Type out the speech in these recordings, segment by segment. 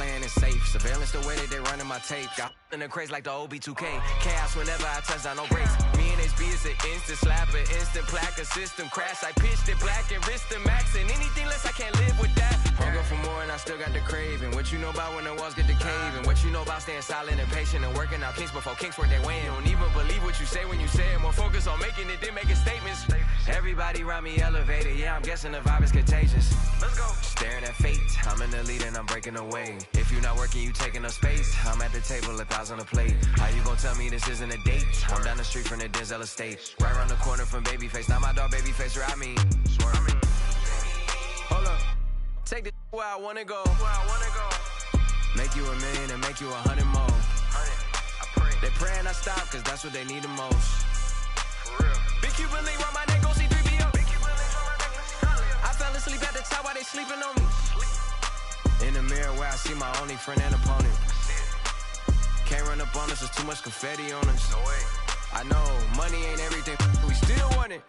playing it safe. Surveillance the way that they running my tape. Got in the craze like the OB2K. Chaos whenever I touch down, no breaks. Me and HB is an instant slapper, instant plaque, a system crash. I pitched it black and wrist the max, and anything less I can't live with that. Hunger for more and I still got the craving. What you know about when the walls get to caving? What you know about staying silent and patient and working out kinks before kinks work their way in? Don't even believe what you say when you say it. More focus on making it than making statements. Everybody around me elevated, yeah, I'm guessing the vibe is contagious. Let's go. Staring at fate, I'm in the lead and I'm breaking away. If you're not working, you taking up space. I'm at the table, 1,000 a plate. How you gonna tell me this isn't a date? I'm down the street from the Denzel estate, right around the corner from Babyface. Not my dog Babyface, or I mean. Hold up, take this where I wanna go. Make you 1,000,000 and make you 100 more. They praying I stop, cause that's what they need the most. For real. Big Cuban link round my neck, go see 3PO. I fell asleep at the top while they sleeping on me. In the mirror where I see my only friend and opponent. Can't run up on us, there's too much confetti on us. No way. I know, money ain't everything, we still want it.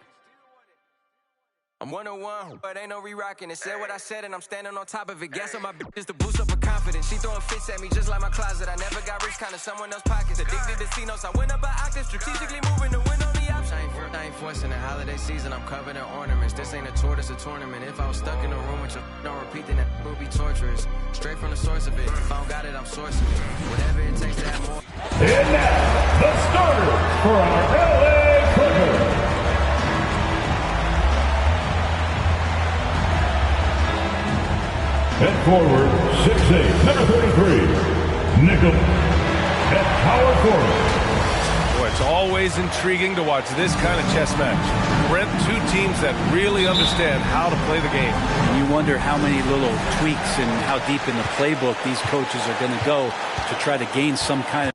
I'm 101, but ain't no re-rocking it. Said what I said and I'm standing on top of it. Gas on my bitches to boost up her confidence. She throwing fits at me just like my closet. I never got rich, kinda someone else's pockets. Addicted to C-notes, I went up an octave. Strategically moving to win on the option. I ain't forcing the holiday season, I'm covered in ornaments. This ain't a tour, this a tournament. If I was stuck in a room with you, don't repeat, then that would be torturous. Straight from the source of it. If I don't got it, I'm sourcing it. Whatever it takes to have more. And now, the starter for our LA Clippers. At forward, 6'8", number 33, nickel at power forward. Boy, it's always intriguing to watch this kind of chess match. Brent, two teams that really understand how to play the game. And you wonder how many little tweaks and how deep in the playbook these coaches are going to go to try to gain some kind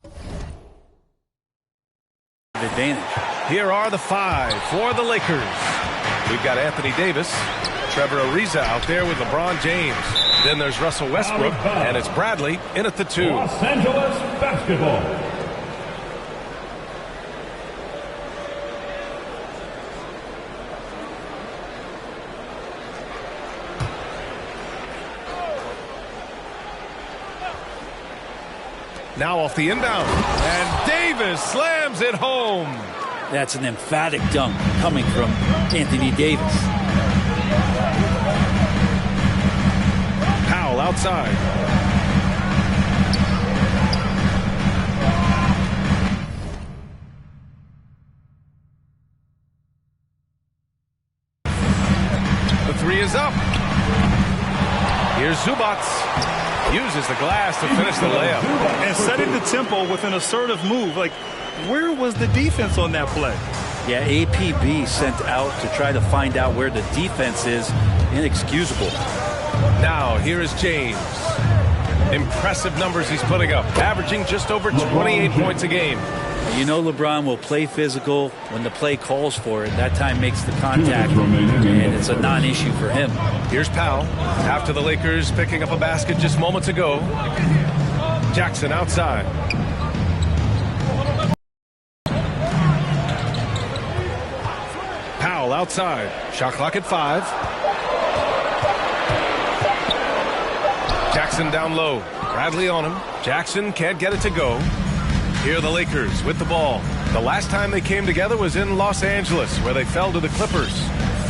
of advantage. Here are the five for the Lakers. We've got Anthony Davis, Trevor Ariza out there with LeBron James. Then there's Russell Westbrook, and it's Bradley in at the 2. Los Angeles basketball. Now off the inbound, and Davis slams it home. That's an emphatic dunk coming from Anthony Davis. Powell outside. The 3 is up. Here's Zubac. Uses the glass to finish the layup. And setting the tempo with an assertive move. Like, where was the defense on that play? Yeah, APB sent out to try to find out where the defense is. Inexcusable. Now, here is James. Impressive numbers he's putting up, averaging just over 28 points a game. You know LeBron will play physical when the play calls for it. That time makes the contact, and it's a non-issue for him. Here's Powell, after the Lakers picking up a basket just moments ago. Jackson outside. Powell outside. Shot clock at 5. Jackson down low. Bradley on him. Jackson can't get it to go. Here are the Lakers with the ball. The last time they came together was in Los Angeles, where they fell to the Clippers.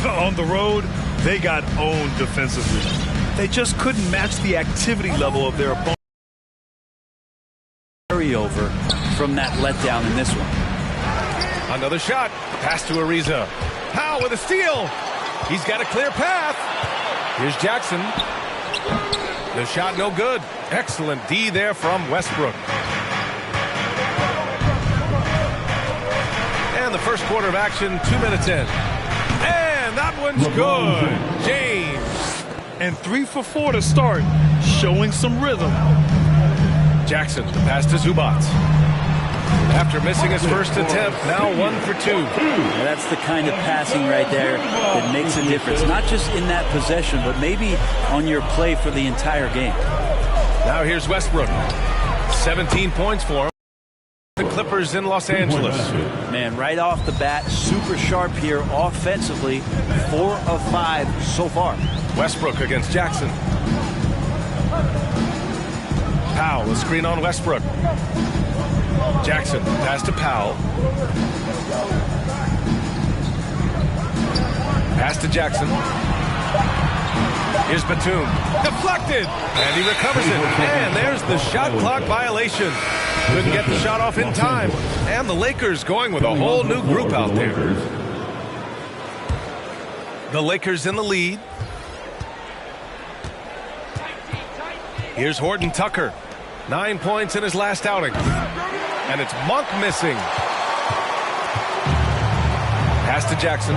On the road, they got owned defensively. They just couldn't match the activity level of their opponent. Carry over from that letdown in this one. Another shot. Pass to Ariza. Powell with a steal. He's got a clear path. Here's Jackson. The shot no good. Excellent D there from Westbrook. And the first quarter of action, 2 minutes in. And that one's good. James. And 3 for 4 to start, showing some rhythm. Jackson, the pass to Zubac. After missing his first attempt, now 1 for 2. Yeah, that's the kind of passing right there that makes a difference. Not just in that possession, but maybe on your play for the entire game. Now here's Westbrook. 17 points for him. The Clippers in Los Angeles. Man, right off the bat, super sharp here offensively. 4 of 5 so far. Westbrook against Jackson. Powell, a screen on Westbrook. Jackson, pass to Powell. Pass to Jackson. Here's Batum. Deflected! And he recovers it. And there's the shot clock violation. Couldn't get the shot off in time. And the Lakers going with a whole new group out there. The Lakers in the lead. Here's Horton Tucker. 9 points in his last outing. And it's Monk missing. Pass to Jackson.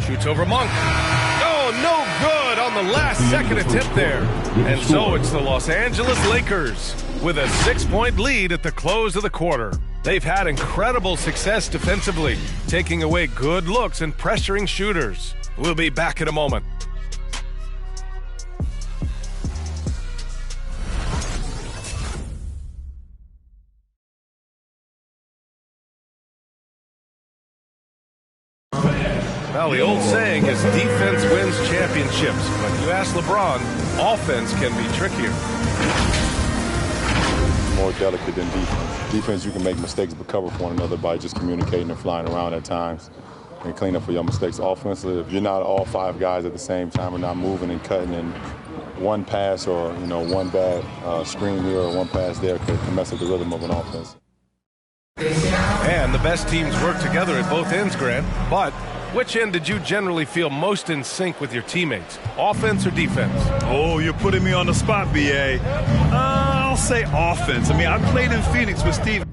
Shoots over Monk. Oh, no good on the last second attempt there. And so it's the Los Angeles Lakers with a 6-point lead at the close of the quarter. They've had incredible success defensively, taking away good looks and pressuring shooters. We'll be back in a moment. Well, the old saying is defense wins championships, but you ask LeBron, offense can be trickier. More delicate than defense. Defense, you can make mistakes but cover for one another by just communicating and flying around at times and clean up for your mistakes. Offensively, if you're not all 5 guys at the same time or not moving and cutting, and one pass or one bad screen here or one pass there can mess up the rhythm of an offense. And the best teams work together at both ends, Grant. But which end did you generally feel most in sync with your teammates, offense or defense? Oh, you're putting me on the spot, B.A. I'll say offense. I mean, I played in Phoenix with Steve.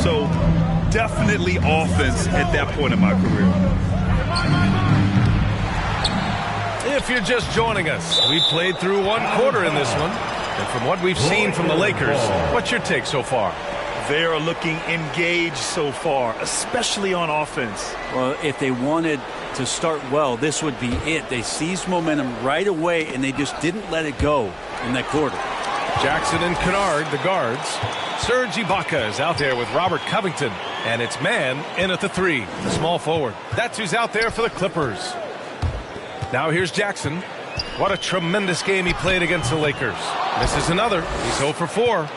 So definitely offense at that point in my career. If you're just joining us, we played through 1 quarter in this one. And from what we've seen from the Lakers, what's your take so far? They are looking engaged so far, especially on offense. Well, if they wanted to start well, this would be it. They seized momentum right away, and they just didn't let it go in that quarter. Jackson and Kennard, the guards. Serge Ibaka is out there with Robert Covington. And it's man in at the 3, the small forward. That's who's out there for the Clippers. Now here's Jackson. What a tremendous game he played against the Lakers. This is another. He's 0 for 4.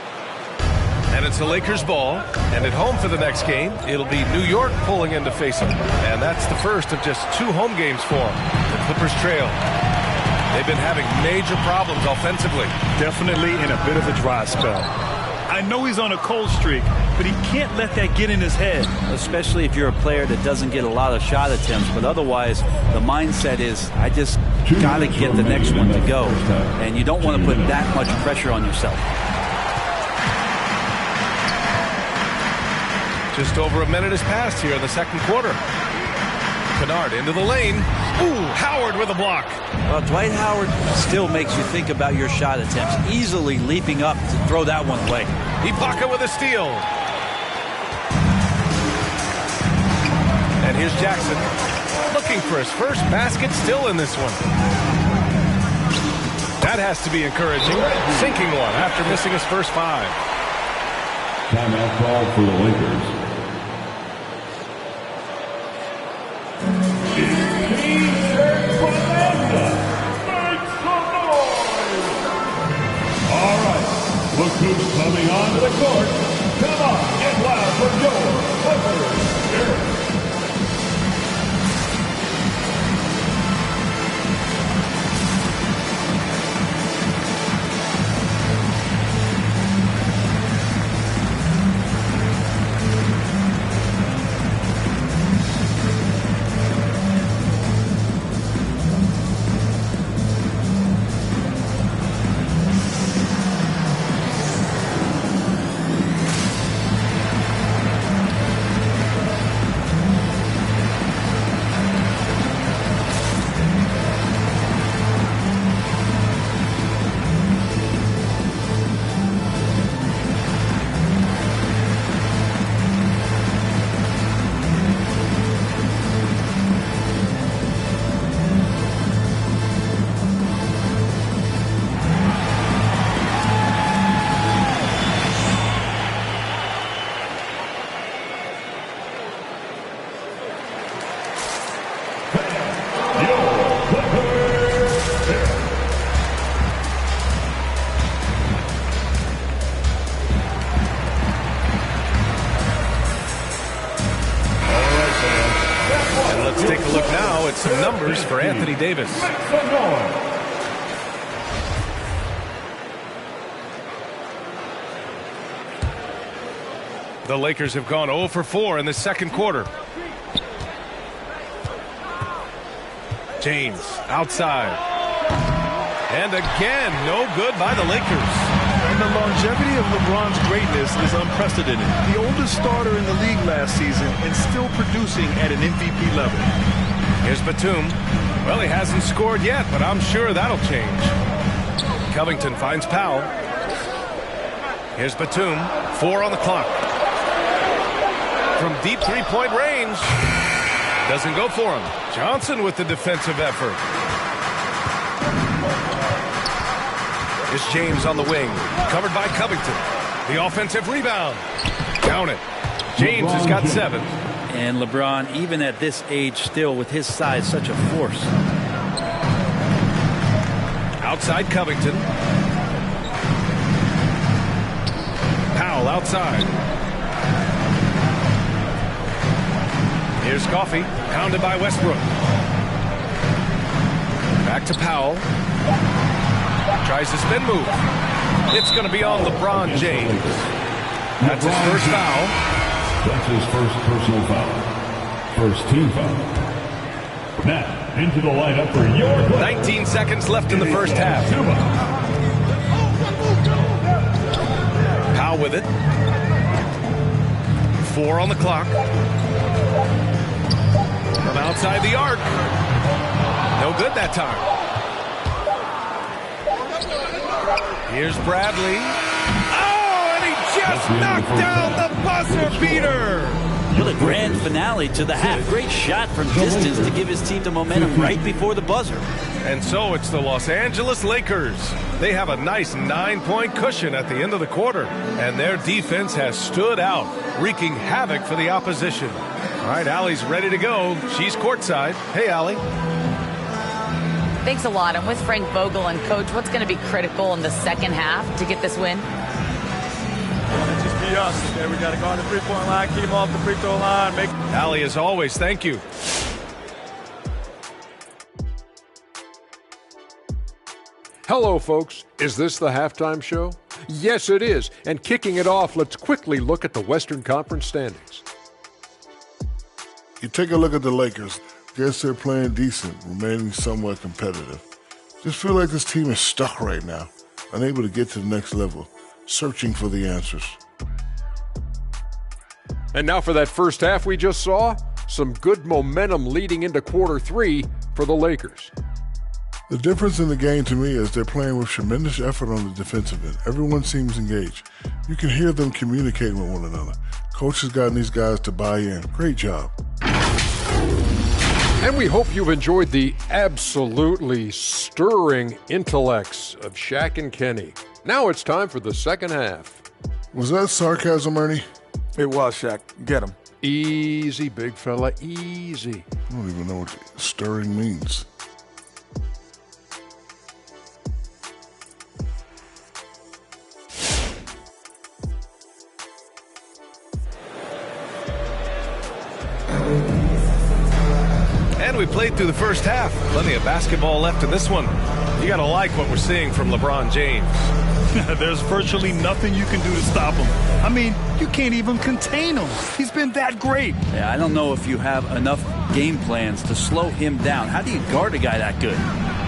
And it's the Lakers ball. And at home for the next game, it'll be New York pulling in to face him. And that's the first of just 2 home games for him. The Clippers trail. They've been having major problems offensively. Definitely in a bit of a dry spell. I know he's on a cold streak, but he can't let that get in his head. Especially if you're a player that doesn't get a lot of shot attempts. But otherwise, the mindset is, I just got to get the next one to go. And you don't want to put that much pressure on yourself. Just over a minute has passed here in the second quarter. Kennard into the lane. Ooh, Howard with a block. Well, Dwight Howard still makes you think about your shot attempts, easily leaping up to throw that one away. Ibaka with a steal. And here's Jackson looking for his first basket still in this one. That has to be encouraging. Sinking one after missing his first 5. Timeout call for the Lakers. Look who's coming onto the court. Come on, get loud for your Clippers. Let's take a look now at some numbers for Anthony Davis. The Lakers have gone 0 for 4 in the second quarter. James outside. And again, no good by the Lakers. And the longevity of LeBron's greatness is unprecedented. The oldest starter in the league last season and still producing at an MVP level. Here's Batum. Well, he hasn't scored yet, but I'm sure that'll change. Covington finds Powell. Here's Batum. 4 on the clock. From deep three-point range. Doesn't go for him. Johnson with the defensive effort. Here's James on the wing. Covered by Covington. The offensive rebound. Count it. James has got 7. And LeBron, even at this age, still with his size, such a force. Outside Covington. Powell outside. Here's Coffey, pounded by Westbrook. Back to Powell. Tries the spin move. It's going to be on LeBron James. That's his first foul. That's his first personal foul. First team foul. Now, into the lineup for your play. 19 seconds left in the first half. Powell with it. 4 on the clock. From outside the arc. No good that time. Here's Bradley. Oh, and he just knocked down the buzzer beater. What a grand finale to the half. Great shot from distance to give his team the momentum right before the buzzer. And so it's the Los Angeles Lakers. They have a nice 9-point cushion at the end of the quarter. And their defense has stood out, wreaking havoc for the opposition. All right, Allie's ready to go. She's courtside. Hey, Allie. Thanks a lot. I'm with Frank Vogel. And, Coach, what's going to be critical in the second half to get this win? Just be us. Okay? We got to go on the three-point line, keep them off the free throw line. Allie, as always, thank you. Hello, folks. Is this the halftime show? Yes, it is. And kicking it off, let's quickly look at the Western Conference standings. You take a look at the Lakers. Guess they're playing decent, remaining somewhat competitive. Just feel like this team is stuck right now, unable to get to the next level, searching for the answers. And now for that first half we just saw, some good momentum leading into quarter 3 for the Lakers. The difference in the game to me is they're playing with tremendous effort on the defensive end. Everyone seems engaged. You can hear them communicating with one another. Coach has gotten these guys to buy in. Great job. And we hope you've enjoyed the absolutely stirring intellects of Shaq and Kenny. Now it's time for the second half. Was that sarcasm, Ernie? It was, Shaq. Get him. Easy, big fella, easy. I don't even know what stirring means. And we played through the first half. Plenty of basketball left in this one. You got to like what we're seeing from LeBron James. There's virtually nothing you can do to stop him. I mean, you can't even contain him. He's been that great. Yeah, I don't know if you have enough game plans to slow him down. How do you guard a guy that good?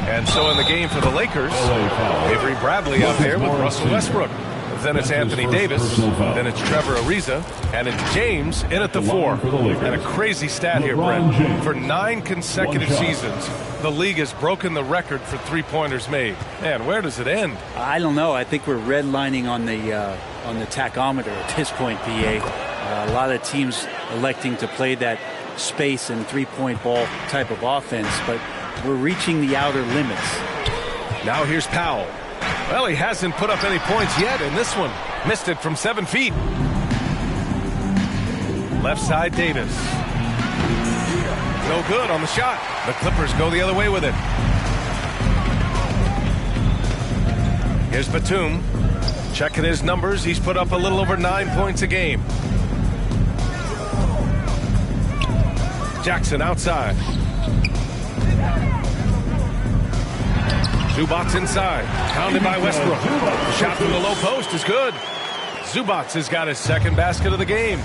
And so in the game for the Lakers, Avery Bradley out there with Russell Westbrook. Then it's Anthony Davis. Then it's Trevor Ariza. And it's James in at the 4. And a crazy stat here, Brent. For 9 consecutive seasons, the league has broken the record for three-pointers made. Man, where does it end? I don't know. I think we're redlining on the tachometer at this point, PA. A lot of teams electing to play that space and three-point ball type of offense, but we're reaching the outer limits. Now here's Powell. Well, he hasn't put up any points yet in this one. Missed it from 7 feet. Left side, Davis. No good on the shot. The Clippers go the other way with it. Here's Batum. Checking his numbers. He's put up a little over 9 points a game. Jackson outside. Zubats inside. Pounded by Westbrook. The shot from the low post is good. Zubats has got his second basket of the game.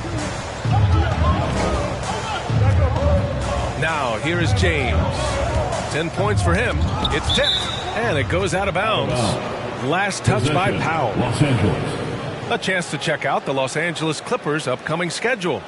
Now, here is James. 10 points for him. It's tipped, and it goes out of bounds. Last touch by Powell. Los Angeles. A chance to check out the Los Angeles Clippers' upcoming schedule.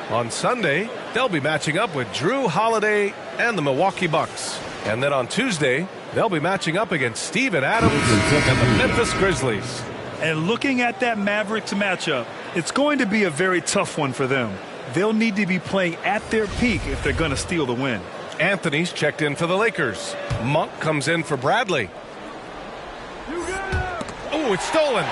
On Sunday, they'll be matching up with Drew Holiday and the Milwaukee Bucks. And then on Tuesday, they'll be matching up against Steven Adams and the Memphis Grizzlies. And looking at that Mavericks matchup, it's going to be a very tough one for them. They'll need to be playing at their peak if they're going to steal the win. Anthony's checked in for the Lakers. Monk comes in for Bradley. Oh, it's stolen.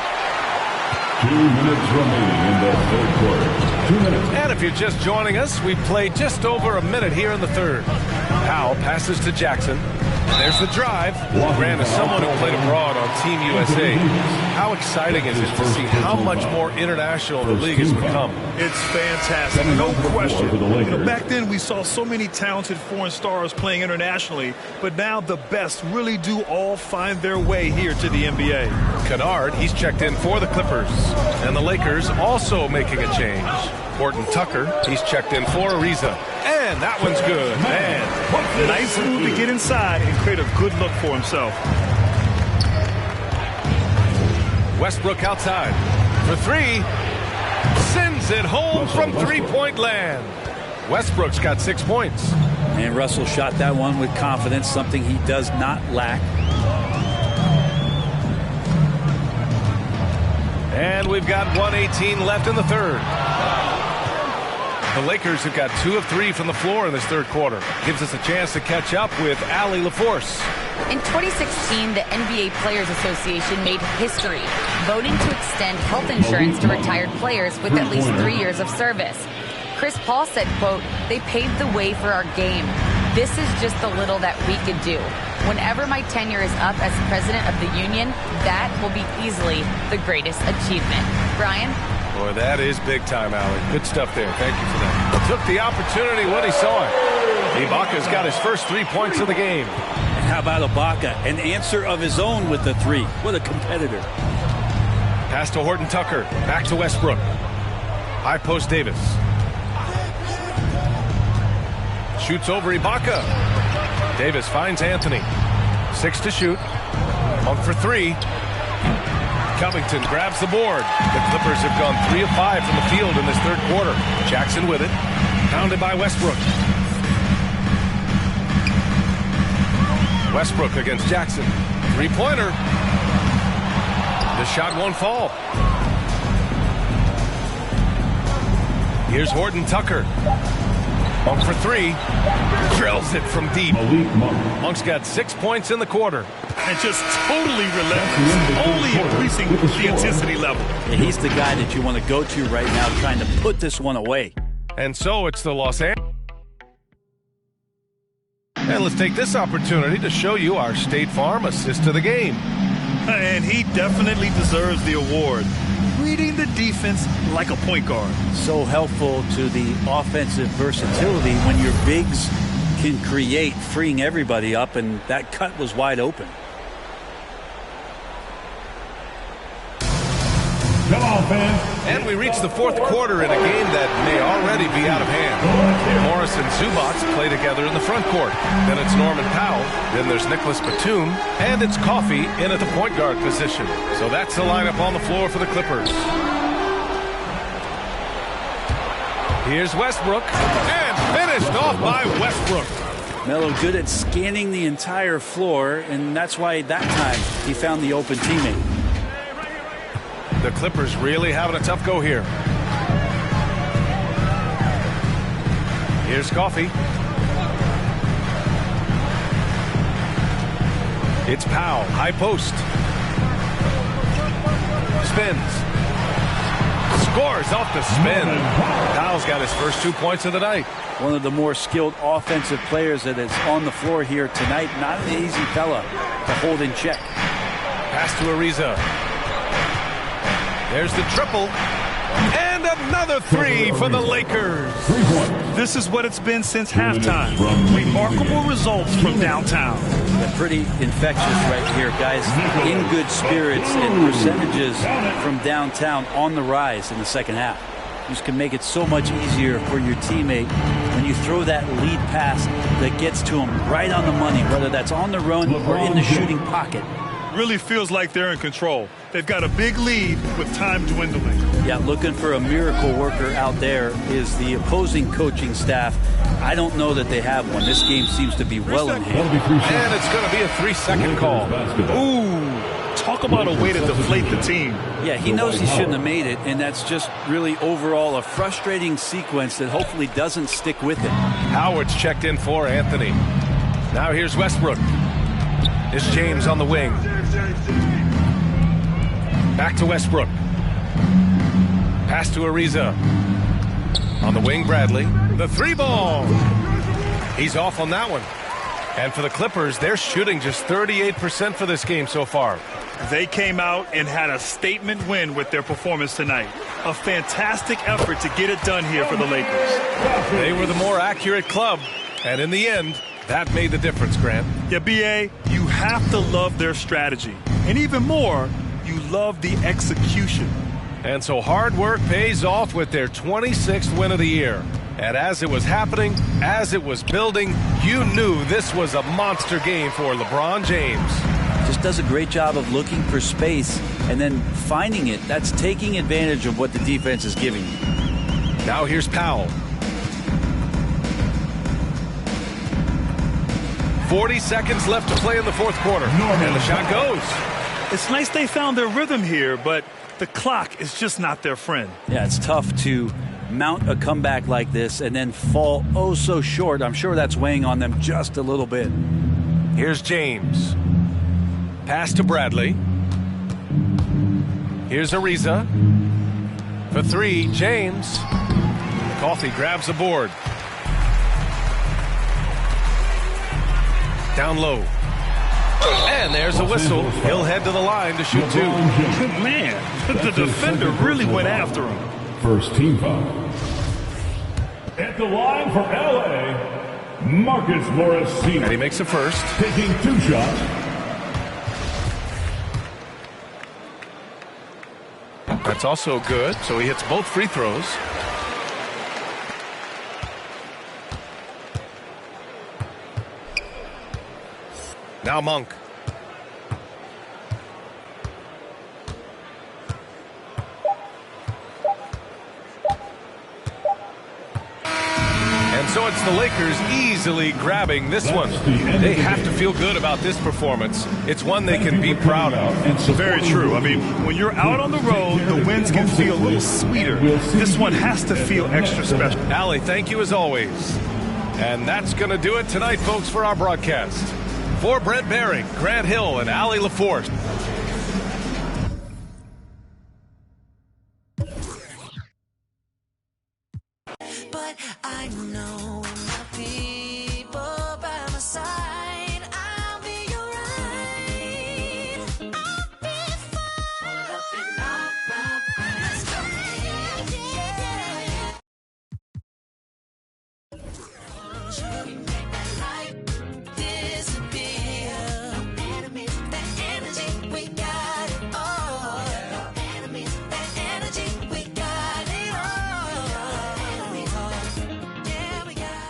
2 minutes remaining in the third quarter. 2 minutes. And if you're just joining us, we played just over a minute here in the third. Powell passes to Jackson. And there's the drive. Grant, as someone who played abroad on Team USA, how exciting is it to see how much more international the league has become? It's fantastic, no question. Back then, we saw so many talented foreign stars playing internationally, but now the best really do all find their way here to the NBA. Kennard, he's checked in for the Clippers. And the Lakers also making a change. Horton Tucker, he's checked in for Ariza. And that one's good. Man, nice move to get inside and create a good look for himself. Westbrook outside for three. Sends it home from three-point land. Westbrook's got 6 points. And Russell shot that one with confidence, something he does not lack. And we've got 1:18 left in the third. The Lakers have got 2 of 3 from the floor in this third quarter. Gives us a chance to catch up with Allie LaForce. In 2016, the NBA Players Association made history, voting to extend health insurance to retired players with at least 3 years of service. Chris Paul said, quote, "They paved the way for our game. This is just the little that we could do. Whenever my tenure is up as president of the union, that will be easily the greatest achievement." Brian? Boy, that is big time, Allie. Good stuff there. Thank you for that. Took the opportunity when he saw it. Ibaka's got his first 3 points of the game. And how about Ibaka? An answer of his own with the three. What a competitor. Pass to Horton Tucker. Back to Westbrook. High post Davis. Shoots over Ibaka. Davis finds Anthony. 6 to shoot. Monk for 3. Covington grabs the board. The Clippers have gone 3 of 5 from the field in this third quarter. Jackson with it. Pounded by Westbrook. Westbrook against Jackson. 3-pointer. The shot won't fall. Here's Horton Tucker. Monk for 3. Drills it from deep. Monk's got 6 points in the quarter. And just totally relentless, only increasing the intensity level. Yeah, he's the guy that you want to go to right now trying to put this one away. And so it's the Los Angeles. And let's take this opportunity to show you our State Farm assist to the game. And he definitely deserves the award. Reading the defense like a point guard. So helpful to the offensive versatility when your bigs can create, freeing everybody up, and that cut was wide open. Come on, fans. And we reach the fourth quarter in a game that may already be out of hand. Morris and Zubats play together in the front court. Then it's Norman Powell. Then there's Nicholas Batum. And it's Coffey in at the point guard position. So that's the lineup on the floor for the Clippers. Here's Westbrook. And finished off by Westbrook. Melo good at scanning the entire floor, and that's why that time he found the open teammate. The Clippers really having a tough go here. Here's Coffey. It's Powell, high post. Spins. Scores off the spin. Powell's got his first 2 points of the night. One of the more skilled offensive players that is on the floor here tonight. Not an easy fella to hold in check. Pass to Ariza. There's the triple. And a Another three for the Lakers. This is what it's been since halftime. Remarkable results from downtown. Yeah, pretty infectious right here, guys. In good spirits and percentages from downtown on the rise in the second half. Just can make it so much easier for your teammate when you throw that lead pass that gets to him right on the money, whether that's on the run or in the shooting pocket. Really feels like they're in control. They've got a big lead with time dwindling. Yeah, looking for a miracle worker out there is the opposing coaching staff. I don't know that they have one. This game seems to be well in hand. And it's going to be a 3-second call. Ooh, talk about a way to deflate the team. Yeah, he knows he shouldn't have made it, and that's just really overall a frustrating sequence that hopefully doesn't stick with him. Howard's checked in for Anthony. Now here's Westbrook. It's James on the wing. Back to Westbrook. Pass to Ariza. On the wing, Bradley. The three ball. He's off on that one. And for the Clippers, they're shooting just 38% for this game so far. They came out and had a statement win with their performance tonight. A fantastic effort to get it done here for the Lakers. They were the more accurate club. And in the end, that made the difference, Grant. Yeah, B.A., you have to love their strategy. And even more, you love the execution. And so hard work pays off with their 26th win of the year. And as it was happening, as it was building, you knew this was a monster game for LeBron James. Just does a great job of looking for space and then finding it. That's taking advantage of what the defense is giving you. Now here's Powell. 40 seconds left to play in the fourth quarter. And the shot goes. It's nice they found their rhythm here, but the clock is just not their friend. Yeah, it's tough to mount a comeback like this and then fall oh so short. I'm sure that's weighing on them just a little bit. Here's James. Pass to Bradley. Here's Ariza. For three, James. Coffey grabs the board. Down low. And there's a whistle. He'll head to the line to shoot two. Man, the defender really went after him. First team foul. At the line for LA, Marcus Morris Sr. And he makes a first. Taking two shots. That's also good. So he hits both free throws. Now Monk. And so it's the Lakers easily grabbing this one. They have to feel good about this performance. It's one they can be proud of. Very true. I mean, when you're out on the road, the wins can feel a little sweeter. This one has to feel extra special. Allie, thank you as always. And that's going to do it tonight, folks, for our broadcast. For Brent Baring, Grant Hill, and Allie LaForce. But I know my people by my side, I'll be alright. I'll be fine. Up and up. Let's go. Yeah. We make that light disappear. No enemies, that energy, we got it all. No enemies, that energy, we got it all. Yeah, we got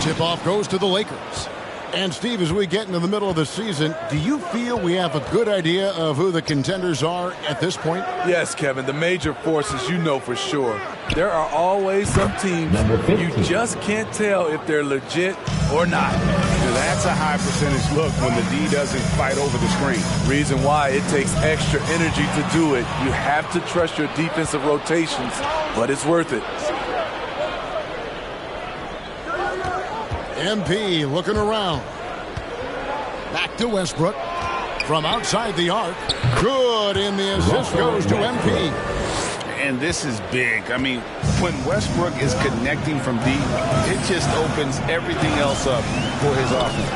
Tip-off goes to the Lakers. And, Steve, as we get into the middle of the season, do you feel we have a good idea of who the contenders are at this point? Yes, Kevin. The major forces, you know for sure. There are always some teams you just can't tell if they're legit or not. That's a high percentage look when the D doesn't fight over the screen. Reason why it takes extra energy to do it. You have to trust your defensive rotations, but it's worth it. MP looking around. Back to Westbrook. From outside the arc. Good, and the assist goes to MP. And this is big. I mean, when Westbrook is connecting from deep, it just opens everything else up for his offense.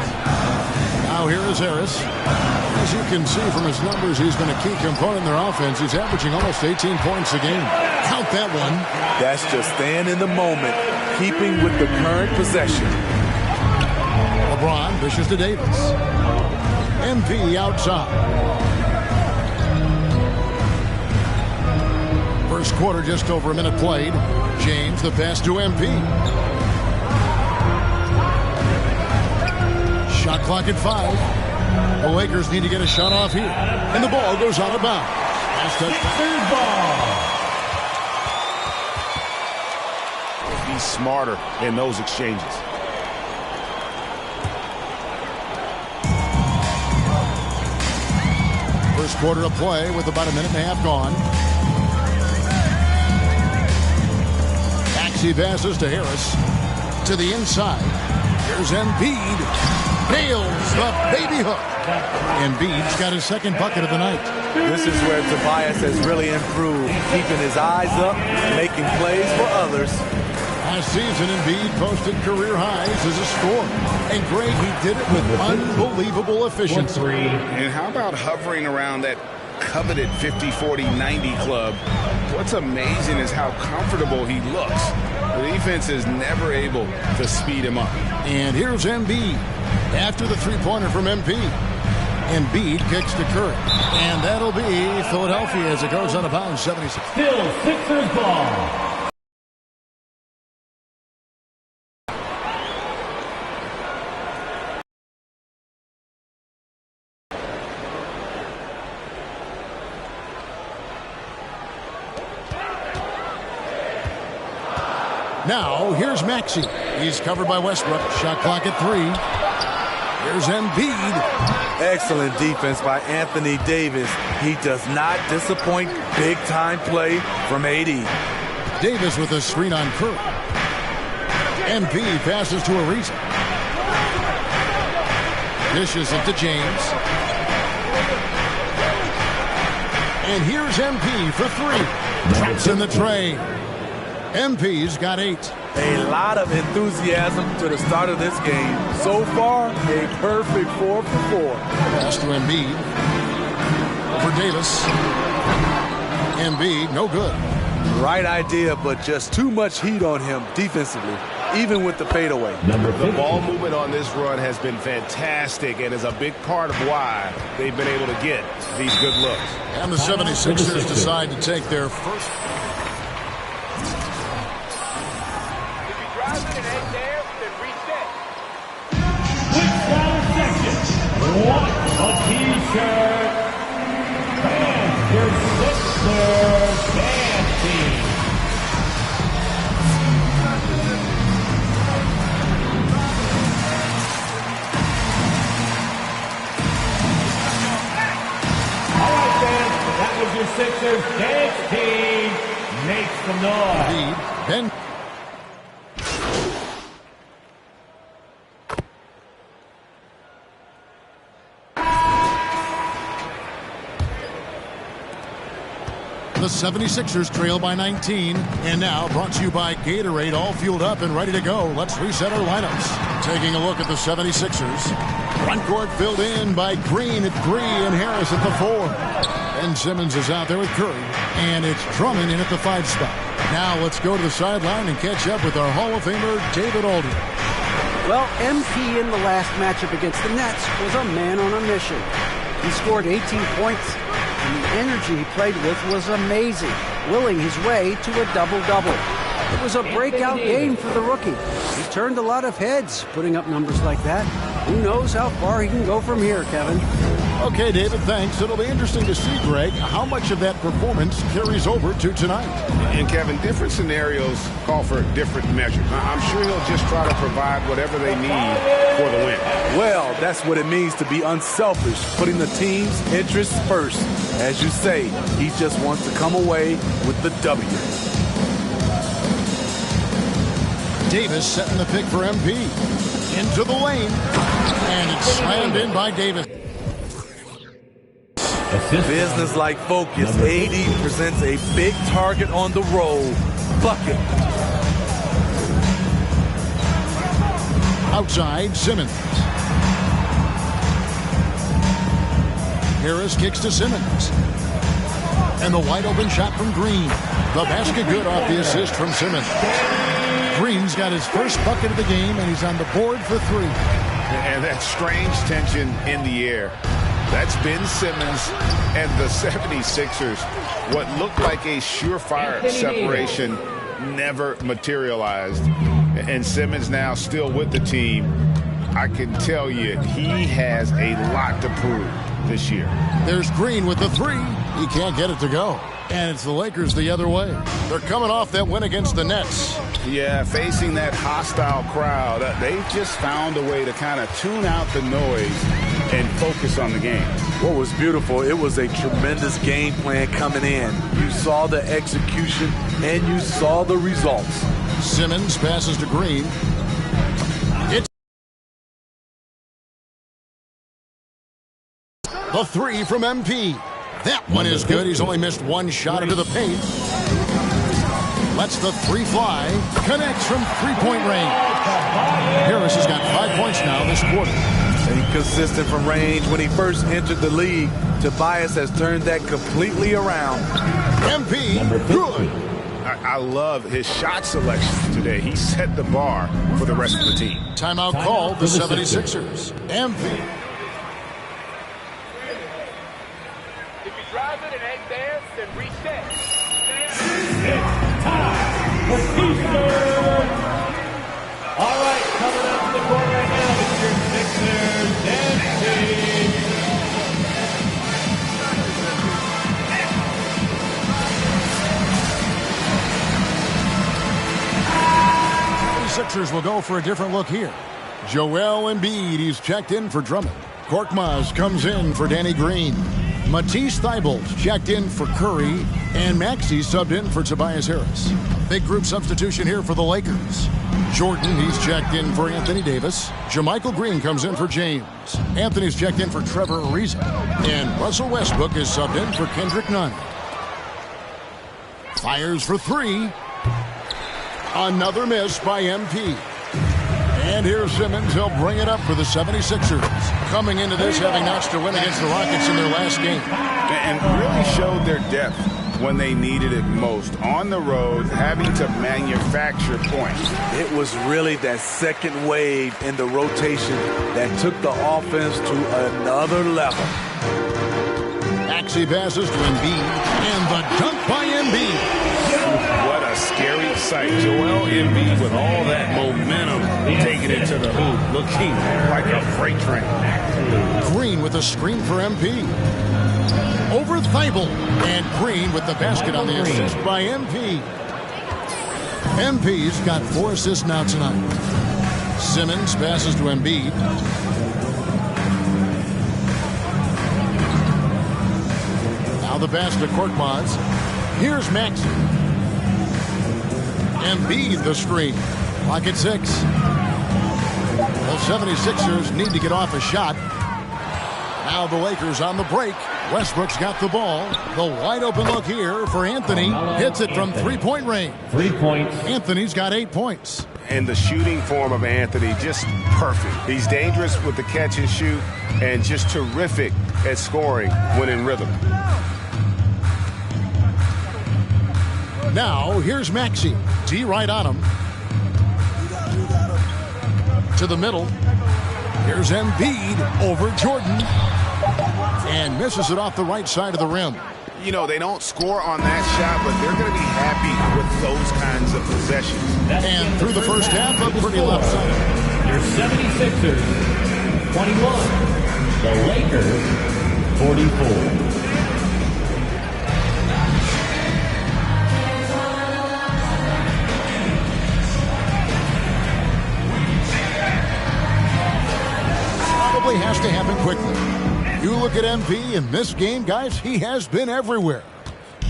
Now here is Harris. As you can see from his numbers, he's been a key component in their offense. He's averaging almost 18 points a game. Count that one. That's just staying in the moment, keeping with the current possession. LeBron dishes to Davis. MP outside. First quarter, just over a minute played. James, the pass to MP. Shot clock at 5. The Lakers need to get a shot off here. And the ball goes out of bounds. That's the third ball. Be smarter in those exchanges. First quarter of play with about a minute and a half gone. Maxey passes to Harris. To the inside. Here's Embiid. Nails the baby hook. Embiid's got his second bucket of the night. This is where Tobias has really improved, keeping his eyes up, making plays for others. Last season, Embiid posted career highs as a scorer. And Greg, he did it with unbelievable efficiency. And how about hovering around that coveted 50, 40, 90 club? What's amazing is how comfortable he looks. The defense is never able to speed him up. And here's Embiid after the three-pointer from MP. Embiid kicks to Curry. And that'll be Philadelphia as it goes out of bounds, 76. Still Sixers ball. Now, here's Maxey. He's covered by Westbrook. Shot clock at 3. Here's Embiid. Excellent defense by Anthony Davis. He does not disappoint. Big-time play from AD. Davis with a screen on Curry. MP passes to Ariza. Dishes it to James. And here's MP for 3. Traps in the tray. MP's got 8. A lot of enthusiasm to the start of this game. So far, a perfect 4 for 4. Pass to Embiid. For Davis. Embiid, no good. Right idea, but just too much heat on him defensively, even with the fadeaway. The ball movement on this run has been fantastic and is a big part of why they've been able to get these good looks. And the 76ers decide to take their first. What a t-shirt! And your Sixers dance team. All right, then. That was your Sixers dance team. Make some noise. Ben. The 76ers trail by 19. And now brought to you by Gatorade, all fueled up and ready to go. Let's reset our lineups. Taking a look at the 76ers. Front court filled in by Green at 3 and Harris at the 4. Ben Simmons is out there with Curry. And it's Drummond in at the 5 spot. Now let's go to the sideline and catch up with our Hall of Famer, David Aldridge. Well, MP in the last matchup against the Nets was a man on a mission. He scored 18 points. And the energy he played with was amazing, willing his way to a double-double. It was a breakout game for the rookie. He turned a lot of heads putting up numbers like that. Who knows how far he can go from here, Kevin. Okay, David, thanks. It'll be interesting to see, Greg, how much of that performance carries over to tonight. And, Kevin, different scenarios call for different measures. I'm sure he'll just try to provide whatever they need for the win. Well, that's what it means to be unselfish, putting the team's interests first. As you say, he just wants to come away with the W. Davis setting the pick for MP. Into the lane. And it's slammed in by Davis. Business-like focus. AD presents a big target on the roll. Bucket. Outside, Simmons. Harris kicks to Simmons. And the wide open shot from Green. The basket good off the assist from Simmons. Green's got his first bucket of the game, and he's on the board for 3. And that strange tension in the air. That's Ben Simmons and the 76ers. What looked like a surefire separation never materialized. And Simmons now still with the team. I can tell you he has a lot to prove this year. There's Green with the 3. He can't get it to go. And it's the Lakers the other way. They're coming off that win against the Nets. Yeah, facing that hostile crowd, they've just found a way to kind of tune out the noise and focus on the game. What was beautiful, it was a tremendous game plan coming in. You saw the execution and you saw the results. Simmons passes to Green. It's the 3 from MP. That one is good. He's only missed one shot into the paint. Lets the 3 fly. Connects from three-point range. Harris has got 5 points now this quarter. Inconsistent from range when he first entered the league. Tobias has turned that completely around. MP, good. I love his shot selection today. He set the bar for the rest of the team. Timeout called the 76ers. MP. If you drive it and ain't there, then reset. All right, coming up to the court right now, Mr. Sixers MP. The Sixers will go for a different look here. Joel Embiid, he's checked in for Drummond. Korkmaz comes in for Danny Green. Matisse Thybulle checked in for Curry, and Maxey subbed in for Tobias Harris. Big group substitution here for the Lakers. Jordan, he's checked in for Anthony Davis. JaMychal Green comes in for James. Anthony's checked in for Trevor Ariza. And Russell Westbrook is subbed in for Kendrick Nunn. Fires for 3. Another miss by MP. And here's Simmons. He'll bring it up for the 76ers. Coming into this, having notched a win against the Rockets in their last game. And really showed their depth when they needed it most. On the road, having to manufacture points. It was really that second wave in the rotation that took the offense to another level. Maxey passes to Embiid. And the dunk by Embiid. What a scary sight. Joel Embiid with all that momentum taking it to the hoop, looking like a freight train. Green with a screen for MP. Over Thybulle. And Green with the basket on the assist by MP. MP's got 4 assists now tonight. Simmons passes to Embiid. Now the pass to Korkmaz. Here's Maxey. Embiid the screen. Clock at 6. The 76ers need to get off a shot. Now the Lakers on the break. Westbrook's got the ball. The wide open look here for Anthony. Hits it from three-point range. 3 points. Anthony's got 8 points. And the shooting form of Anthony, just perfect. He's dangerous with the catch and shoot and just terrific at scoring when in rhythm. Now, here's Maxey. D right on him. To the middle. Here's Embiid over Jordan. And misses it off the right side of the rim. You know, they don't score on that shot, but they're going to be happy with those kinds of possessions. And through the first half, a pretty lopsided. Your 76ers, 21. The Lakers, 44. Has to happen quickly. You look at MP in this game, guys, he has been everywhere.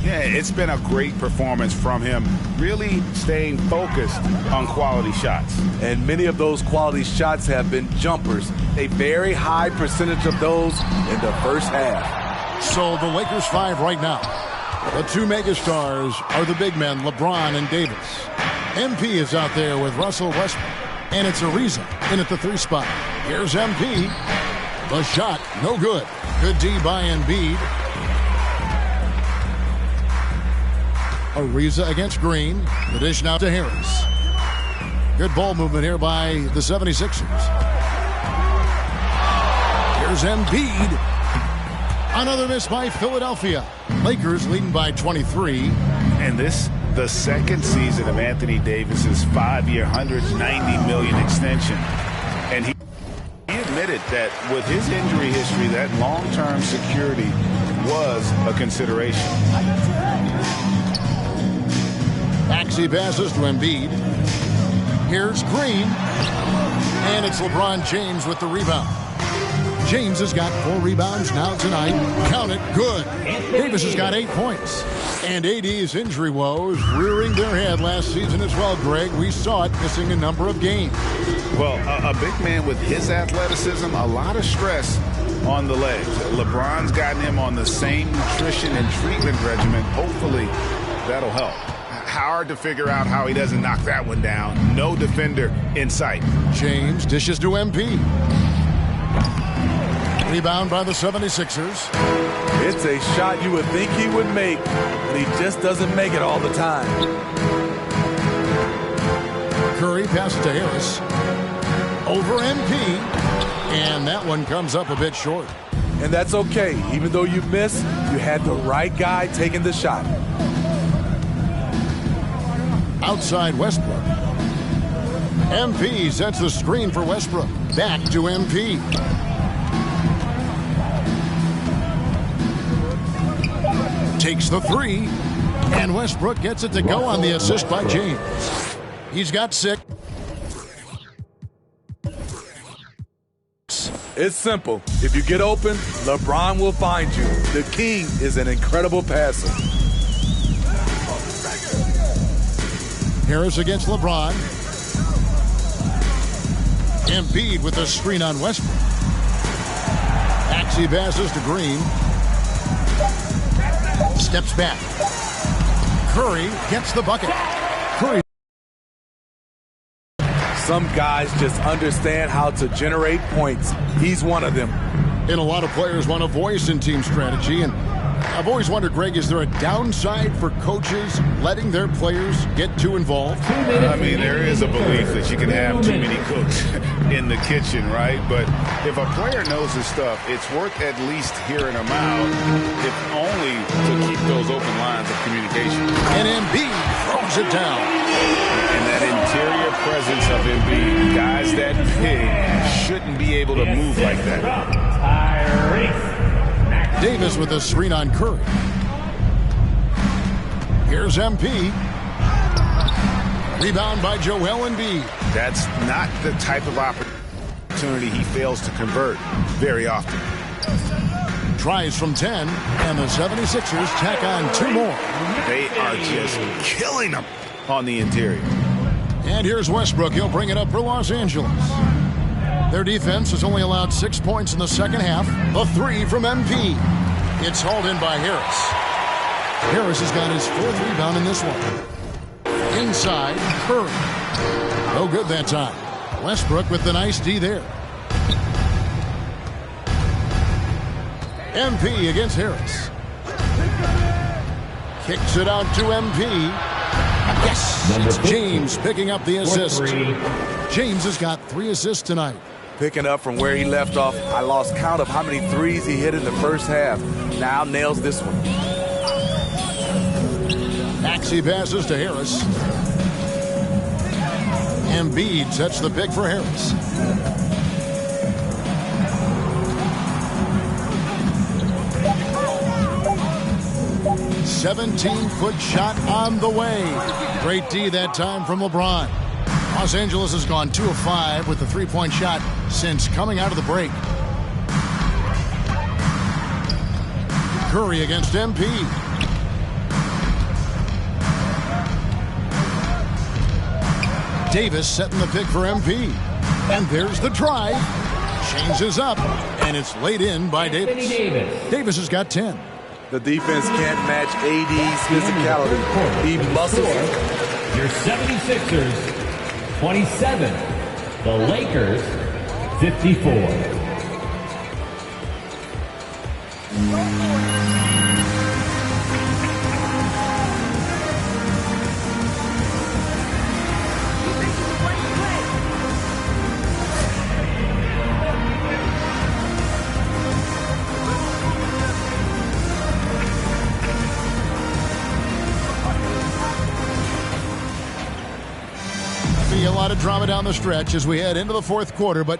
Yeah, it's been a great performance from him, really staying focused on quality shots. And many of those quality shots have been jumpers. A very high percentage of those in the first half. So the Lakers 5 right now. The two megastars are the big men, LeBron and Davis. MP is out there with Russell Westbrook. And it's Ariza in at the 3 spot. Here's MP. The shot, no good. Good D by Embiid. Ariza against Green. The dish now to Harris. Good ball movement here by the 76ers. Here's Embiid. Another miss by Philadelphia. Lakers leading by 23. And this, the second season of Anthony Davis's 5-year, $190 million extension. And he admitted that with his injury history, that long-term security was a consideration. Maxey passes to Embiid. Here's Green. And it's LeBron James with the rebound. James has got 4 rebounds now tonight. Count it, good. Davis has got 8 points. And AD's injury woes rearing their head last season as well, Greg. We saw it missing a number of games. Well, a big man with his athleticism, a lot of stress on the legs. LeBron's gotten him on the same nutrition and treatment regimen. Hopefully, that'll help. Hard to figure out how he doesn't knock that one down. No defender in sight. James dishes to MP. Rebound by the 76ers. It's a shot you would think he would make, but he just doesn't make it all the time. Curry passes to Harris. Over MP. And that one comes up a bit short. And that's okay. Even though you miss, you had the right guy taking the shot. Outside Westbrook. MP sets the screen for Westbrook. Back to MP. Takes the 3. And Westbrook gets it to go on the assist by James. He's got 6. It's simple. If you get open, LeBron will find you. The king is an incredible passer. Harris against LeBron. Embiid with the screen on Westbrook. Maxey passes to Green. Steps back. Curry gets the bucket. Curry. Some guys just understand how to generate points. He's one of them. And a lot of players want a voice in team strategy. And I've always wondered, Greg, is there a downside for coaches letting their players get too involved? I mean, there is a belief that you can have too many cooks in the kitchen, right? But if a player knows his stuff, it's worth at least hearing him out, if only to keep those open lines of communication. And Embiid throws it down. And that interior presence of Embiid, guys that big shouldn't be able to move like that. Davis with a screen on Curry. Here's MP. Rebound by Joel Embiid. That's not the type of opportunity he fails to convert very often. Tries from 10, and the 76ers tack on 2 more. They are just killing them on the interior. And here's Westbrook. He'll bring it up for Los Angeles. Their defense has only allowed 6 points in the second half. A 3 from MP. It's hauled in by Harris. Harris has got his 4th rebound in this one. Inside, Curry. No good that time. Westbrook with the nice D there. MP against Harris. Kicks it out to MP. Yes! It's James picking up the assist. James has got 3 assists tonight. Picking up from where he left off, I lost count of how many threes he hit in the first half. Now nails this one. Maxey passes to Harris. Embiid sets the pick for Harris. "17-foot shot on the way." Great D that time from LeBron. Los Angeles has gone 2 of 5 with the three-point shot since coming out of the break. Curry against MP. Davis setting the pick for MP. And there's the drive. Changes up, and it's laid in by Davis. Davis has got 10. The defense can't match AD's physicality. He muscles it. Your 76ers, 27. The Lakers, 54. A lot of drama down the stretch as we head into the fourth quarter, but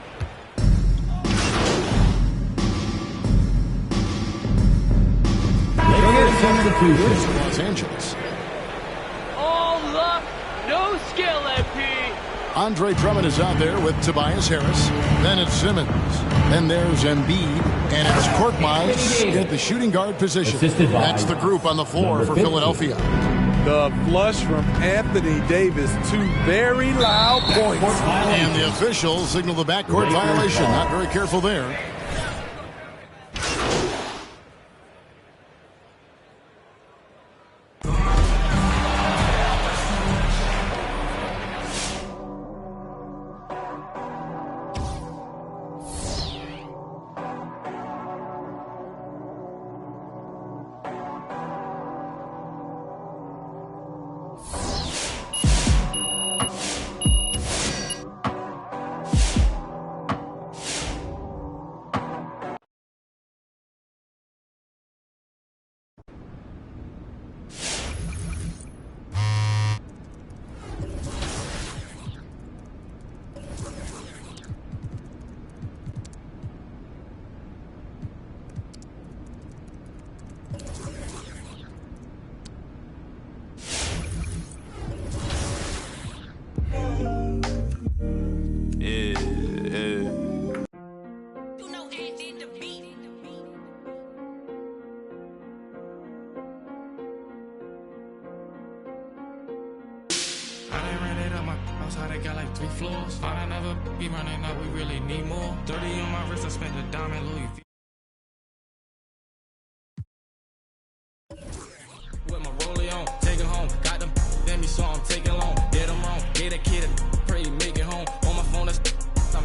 Los Angeles. All luck, no skill, MP. Andre Drummond is out there with Tobias Harris. Then it's Simmons. Then there's Embiid. And it's Korkmaz at the shooting guard position. That's the group on the floor for Philadelphia. The flush from Anthony Davis, 2 very loud points. And the officials signal the backcourt violation. Not very careful there. How they got like 3 floors. I never be running up, we really need more. 30 on my wrist, I spent a diamond Louis V. With my rollie on, take it home. Got them, then me saw I'm taking long. Did them wrong, gave that kid a pray, make it home. On my phone, I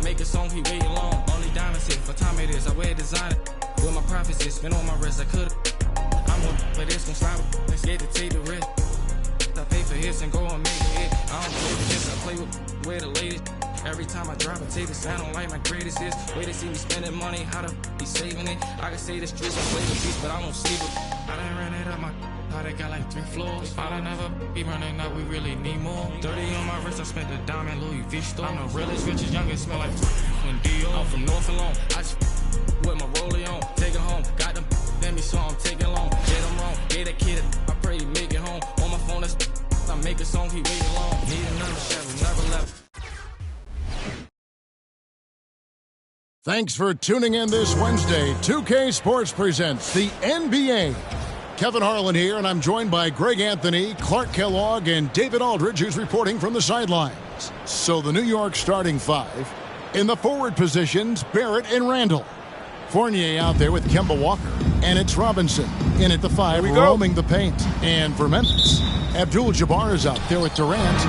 make a song, he waiting long. Only diamonds here, for time it is, I wear designer. With my profits, it's been on my wrist, I could've. I'm gonna play this, gon' slide with, let's get to take the risk. I pay for hits and go and make a hit. I don't play with this, I play with where the latest. Every time I drop a take this, I don't like my greatest hits. Way to see me spending money, how to be saving it. I can say the streets, I play the beats, but I won't sleep it. I done ran it up my, how they got like 3 floors. I'll never be running up, we really need more. 30 on my wrist, I spent a diamond Louis V store. I'm the realest, richest, youngest, smell like when Dio. I'm from North Alone, I just with my rollie on, take it home. Got them, then me saw I'm taking long. Get them wrong, gave that kid I pray he make it home. On my phone, I make a song, he waiting long. Need another Chevy, never left. Thanks for tuning in this Wednesday. 2K Sports presents the NBA. Kevin Harlan here, and I'm joined by Greg Anthony, Clark Kellogg, and David Aldridge, who's reporting from the sidelines. So the New York starting 5. In the forward positions, Barrett and Randall. Fournier out there with Kemba Walker. And it's Robinson in at the 5, roaming the paint. And for Memphis, Abdul-Jabbar is out there with Durant.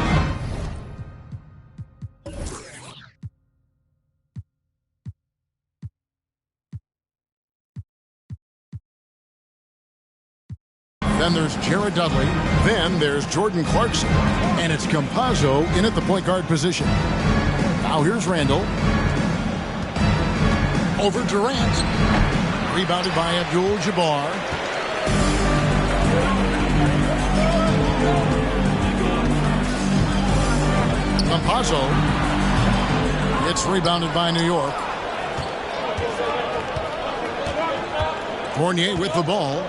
Then there's Jared Dudley. Then there's Jordan Clarkson. And it's Campazzo in at the point guard position. Now here's Randall. Over Durant. Rebounded by Abdul-Jabbar. Campazzo. It's rebounded by New York. Fournier with the ball.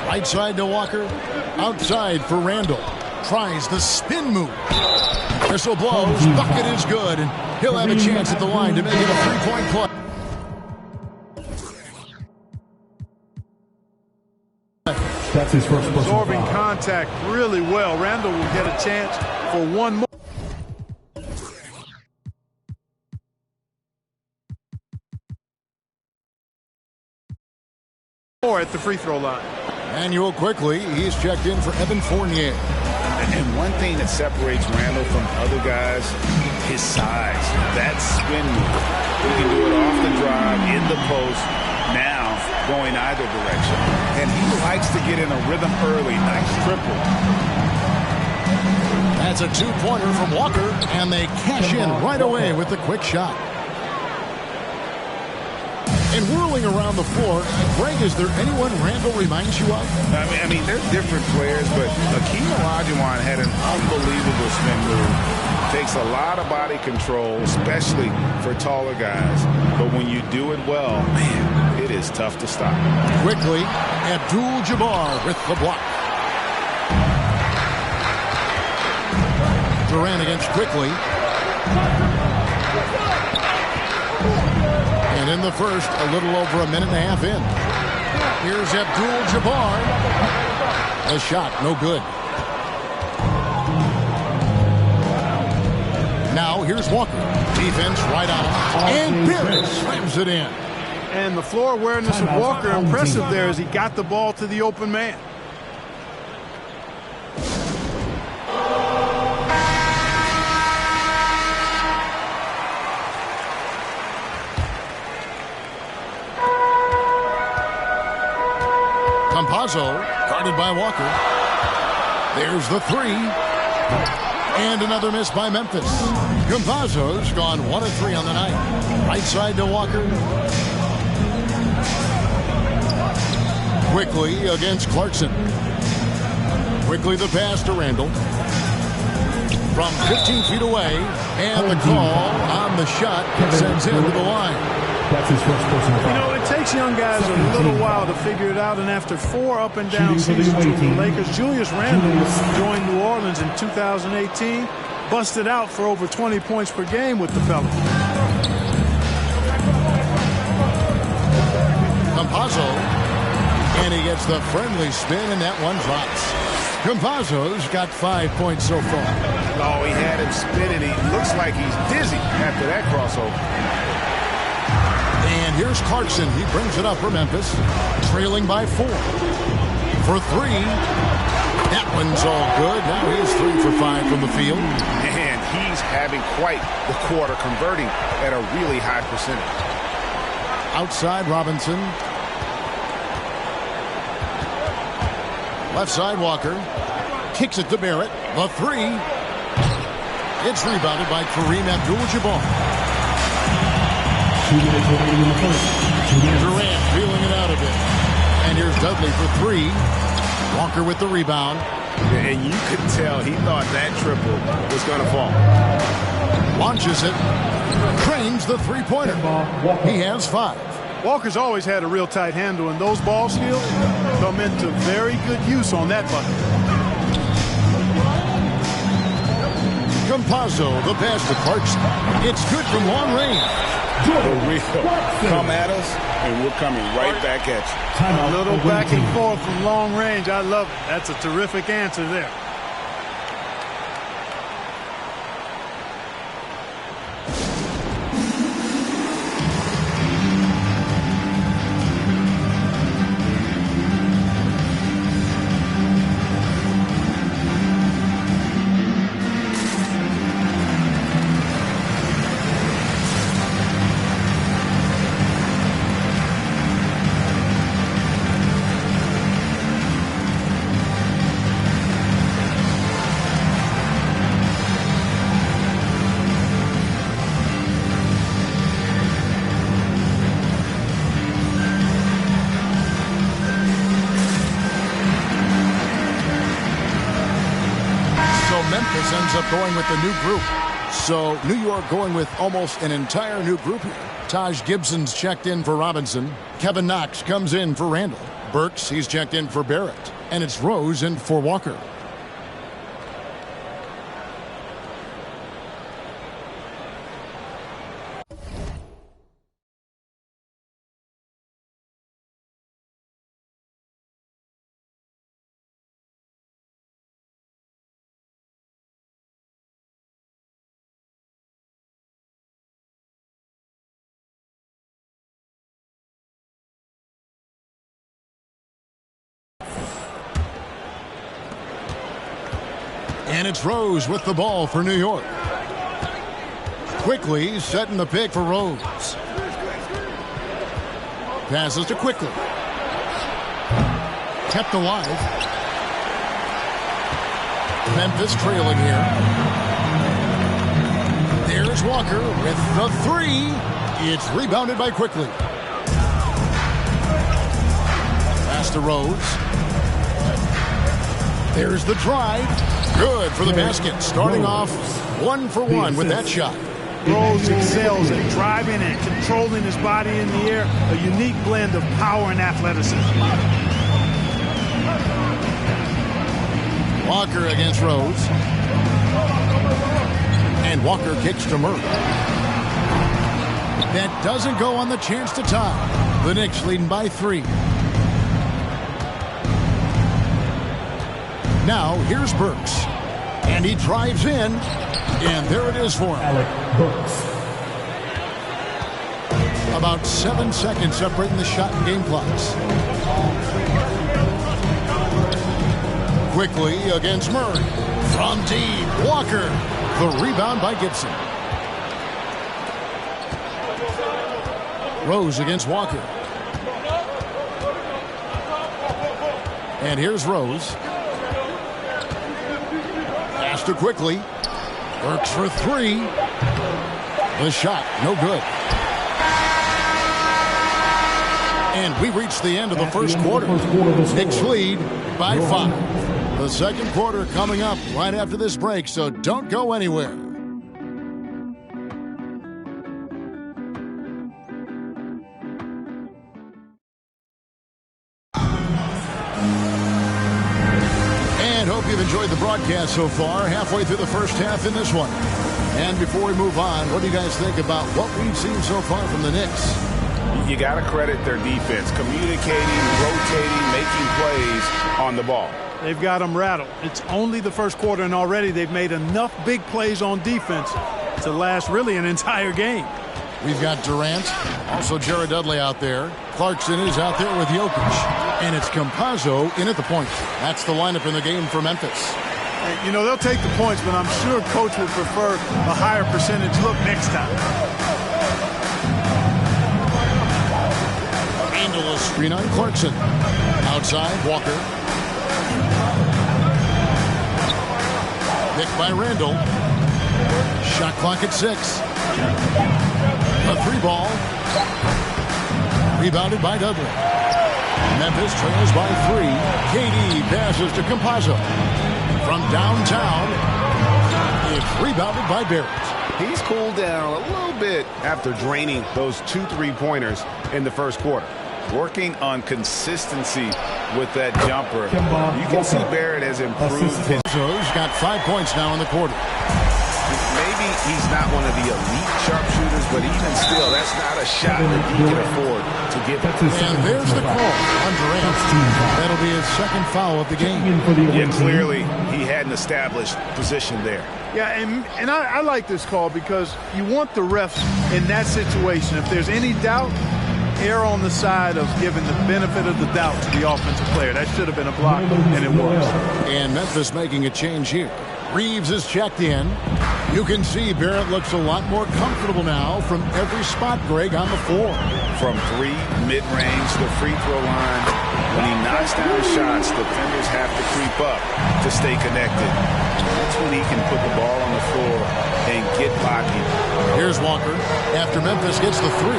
Right side to Walker. Outside for Randall. Tries the spin move. Whistle blows. Bucket is good. And he'll have a chance at the line to make it a three-point play. That's his first absorbing contact really well. Randall will get a chance for one more. At the free throw line. Manuel quickly. He's checked in for Evan Fournier. And one thing that separates Randall from other guys, his size. That spin move. He can do it off the drive, in the post, now going either direction. And he likes to get in a rhythm early. Nice triple. That's a two-pointer from Walker, and they cash in right away with the quick shot. And whirling around the floor, Greg, is there anyone Randall reminds you of? I mean, they're different players, but Hakeem Olajuwon had an unbelievable spin move. Takes a lot of body control, especially for taller guys. But when you do it well, man, it is tough to stop. Quickly, Abdul-Jabbar with the block. Durant against Quickly. And in the first, a little over a minute and a half in. Here's Abdul-Jabbar. A shot, no good. Now here's Walker. Defense right on him. And Barrett slams it in. And the floor awareness of Walker, impressive there as he got the ball to the open man. Campazzo, guarded by Walker. There's the three. And another miss by Memphis. Campazzo's gone 1 of 3 on the night. Right side to Walker. Quickly against Clarkson. Quickly the pass to Randall. From 15 feet away. And the call on the shot sends him to the line. That's his first personal foul. You know, it takes young guys a little while to figure it out, and after 4 up and down seasons with the Lakers, Julius Randle joined New Orleans in 2018, busted out for over 20 points per game with the Pelicans. Campazzo, and he gets the friendly spin, and that one drops. Campazzo's got 5 points so far. Oh, he had him spinning. He looks like he's dizzy after that crossover. And here's Clarkson. He brings it up for Memphis, trailing by 4. For 3. That one's all good. Now he's 3 for 5 from the field. And he's having quite the quarter, converting at a really high percentage. Outside Robinson. Left side Walker. Kicks it to Barrett. The 3. It's rebounded by Kareem Abdul-Jabbar. Durant feeling it out a bit. And here's Dudley for 3. Walker with the rebound. And you could tell he thought that triple was going to fall. Launches it. Cranes the three-pointer. He has 5. Walker's always had a real tight handle, and those ball skills come into very good use on that bucket. Campazzo, the pass to Clarkson. It's good from long range. Come at us, and we're coming right back at you. A little back and forth from long range. I love it. That's a terrific answer there. up going with the new group. So New York going with almost an entire new group here. Taj Gibson's checked in for Robinson. Kevin Knox comes in for Randall. Burks, he's checked in for Barrett. And it's Rose in for Walker. And it's Rose with the ball for New York. Quickly setting the pick for Rose. Passes to Quickly. Kept alive. Memphis trailing here. There's Walker with the three. It's rebounded by Quickly. Pass to Rose. There's the drive. Good for the basket. Starting off 1 for 1 with that shot. Rose excels at driving and controlling his body in the air. A unique blend of power and athleticism. Walker against Rose. And Walker kicks to Murray. That doesn't go on the chance to tie. The Knicks leading by 3. Now, here's Burks. And he drives in. And there it is for him. About 7 seconds separating the shot and game clocks. Quickly against Murray. From deep, Walker. The rebound by Gibson. Rose against Walker. And here's Rose. To Quickly. Works for 3. The shot, no good. And we reach the end of the first quarter. Knicks lead by 5. The second quarter coming up right after this break, so don't go anywhere. Enjoyed the broadcast so far, halfway through the first half in this one. And before we move on, what do you guys think about what we've seen so far from the Knicks? You got to credit their defense, communicating, rotating, making plays on the ball. They've got them rattled. It's only the first quarter, and already they've made enough big plays on defense to last really an entire game. We've got Durant, also Jared Dudley out there. Clarkson is out there with Jokic. And it's Campazzo in at the point. That's the lineup in the game for Memphis. You know, they'll take the points, but I'm sure coach would prefer a higher percentage look next time. Randall screen on Clarkson. Outside, Walker. Picked by Randall. Shot clock at 6. A 3-ball. Rebounded by Dudley. Memphis trails by 3. KD passes to Campazzo. From downtown, it's rebounded by Barrett. He's cooled down a little bit after draining those 2 3-pointers in the first quarter. Working on consistency with that jumper. You can see Barrett has improved. He's got 5 points now in the quarter. Maybe he's not one of the elite sharpshooters, but even still, that's not a shot that he can afford to give. And there's the call on Durant. That'll be his second foul of the game. Yeah, clearly he had an established position there. Yeah, and I like this call because you want the refs in that situation. If there's any doubt, err on the side of giving the benefit of the doubt to the offensive player. That should have been a block, and it was. And Memphis making a change here. Reeves is checked in. You can see Barrett looks a lot more comfortable now from every spot, Greg, on the floor. From 3, mid-range, the free throw line. When he knocks down shots, defenders have to creep up to stay connected. That's when he can put the ball on the floor and get blocking. Here's Walker after Memphis gets the 3.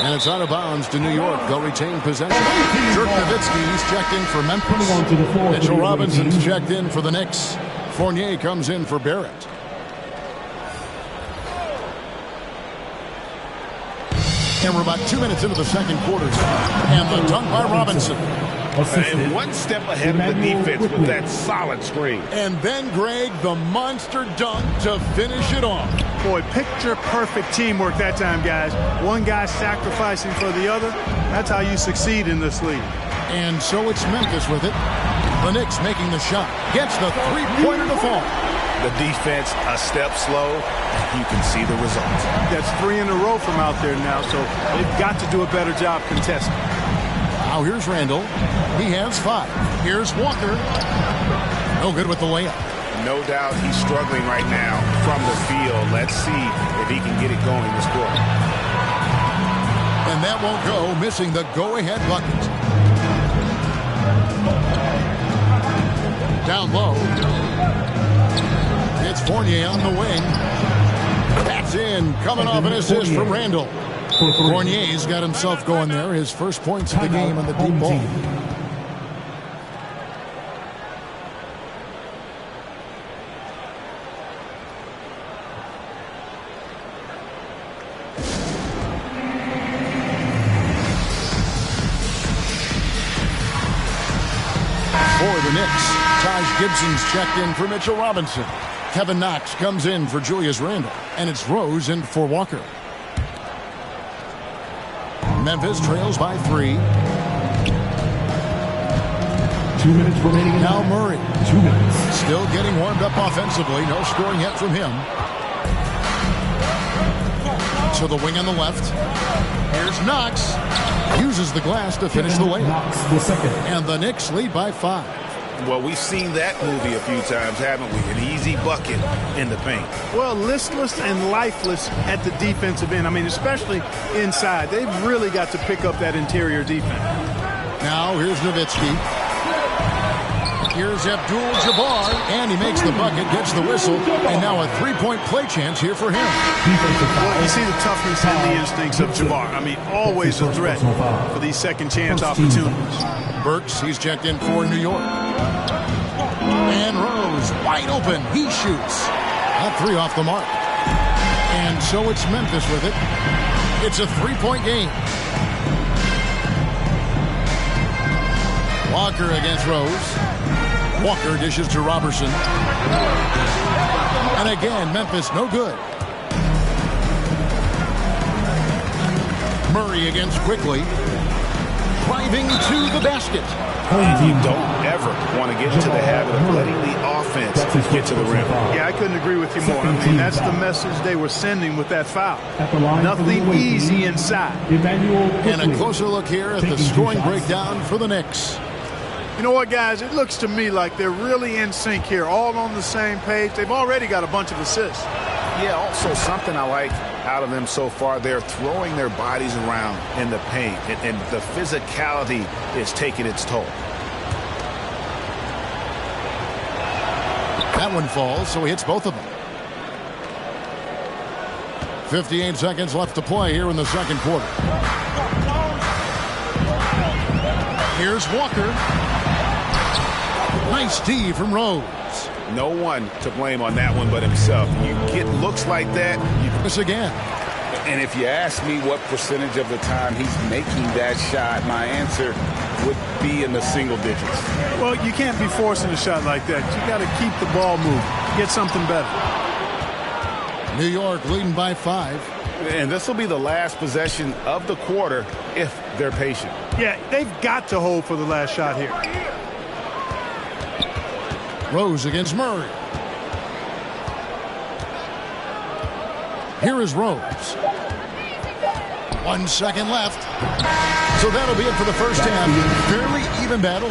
And it's out of bounds to New York. They'll retain possession. Dirk Nowitzki's checked in for Memphis. Mitchell Robinson's checked in for the Knicks. Fournier comes in for Barrett. And we're about 2 minutes into the second quarter. And the dunk by Robinson. And one step ahead of the defense with that solid screen. And then, Greg, the monster dunk to finish it off. Boy, picture-perfect teamwork that time, guys. One guy sacrificing for the other. That's how you succeed in this league. And so it's Memphis with it. The Knicks making the shot. Gets the three-pointer to fall. The defense a step slow. You can see the results. That's 3 in a row from out there now, so they've got to do a better job contesting. Now here's Randall. He has 5. Here's Walker. No good with the layup. No doubt he's struggling right now from the field. Let's see if he can get it going this quarter. And that won't go, missing the go-ahead bucket. Down low. It's Fournier on the wing. That's in, coming off an assist from Randall. Fournier's got himself going there. His first points of the game on the deep ball. For the Knicks, Taj Gibson's checked in for Mitchell Robinson. Kevin Knox comes in for Julius Randle. And it's Rose in for Walker. Memphis trails by 3. 2 minutes remaining. Now Murray. 2 minutes. Still getting warmed up offensively. No scoring yet from him. To the wing on the left. Here's Knox. Uses the glass to finish the layup. Knox, the second. And the Knicks lead by 5. Well, we've seen that movie a few times, haven't we? An easy bucket in the paint. Well, listless and lifeless at the defensive end. I mean, especially inside. They've really got to pick up that interior defense. Now, here's Nowitzki. Here's Abdul-Jabbar, and he makes the bucket, gets the whistle, and now a three-point play chance here for him. Well, you see the toughness and the instincts of Jabbar. I mean, always a threat for these second-chance opportunities. Burks, he's checked in for New York. And Rose, wide open, he shoots. That 3 off the mark. And so it's Memphis with it. It's a 3-point game. Walker against Rose. Walker dishes to Robertson. And again, Memphis no good. Murray against Quickly. Driving to the basket. You don't ever want to get into the habit of letting the offense get to the rim. Yeah, I couldn't agree with you more. I mean, that's the message they were sending with that foul. Nothing easy inside. And a closer look here at the scoring breakdown for the Knicks. You know what, guys? It looks to me like they're really in sync here, all on the same page. They've already got a bunch of assists. Yeah, also something I like out of them so far, they're throwing their bodies around in the paint, and the physicality is taking its toll. That one falls, so he hits both of them. 58 seconds left to play here in the second quarter. Here's Walker. Nice D from Rose. No one to blame on that one but himself. You get looks like that. This again. And if you ask me what percentage of the time he's making that shot, my answer would be in the single digits. Well, you can't be forcing a shot like that. You got to keep the ball moving. Get something better. New York leading by 5. And this will be the last possession of the quarter if they're patient. Yeah, they've got to hold for the last shot here. Rose against Murray. Here is Rose. 1 second left. So that'll be it for the first half. Fairly even battle.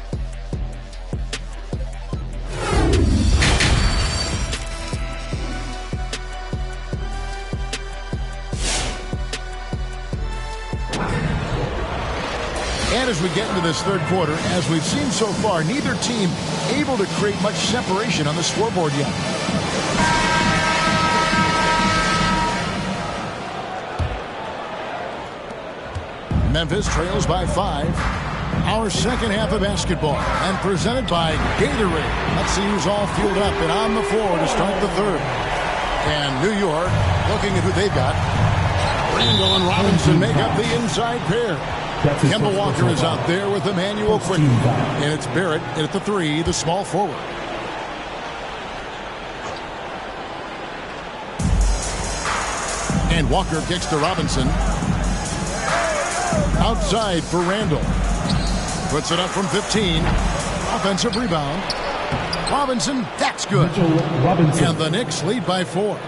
And as we get into this third quarter, as we've seen so far, neither team able to create much separation on the scoreboard yet. Memphis trails by 5. Our second half of basketball, and presented by Gatorade. Let's see who's all fueled up and on the floor to start the third. And New York, looking at who they've got. Randall and Robinson make up the inside pair. Kemba Walker is out there with Emmanuel Quickly. And it's Barrett at the 3, the small forward. And Walker kicks to Robinson. Outside for Randall. Puts it up from 15. Offensive rebound. Robinson, that's good. And the Knicks lead by 4.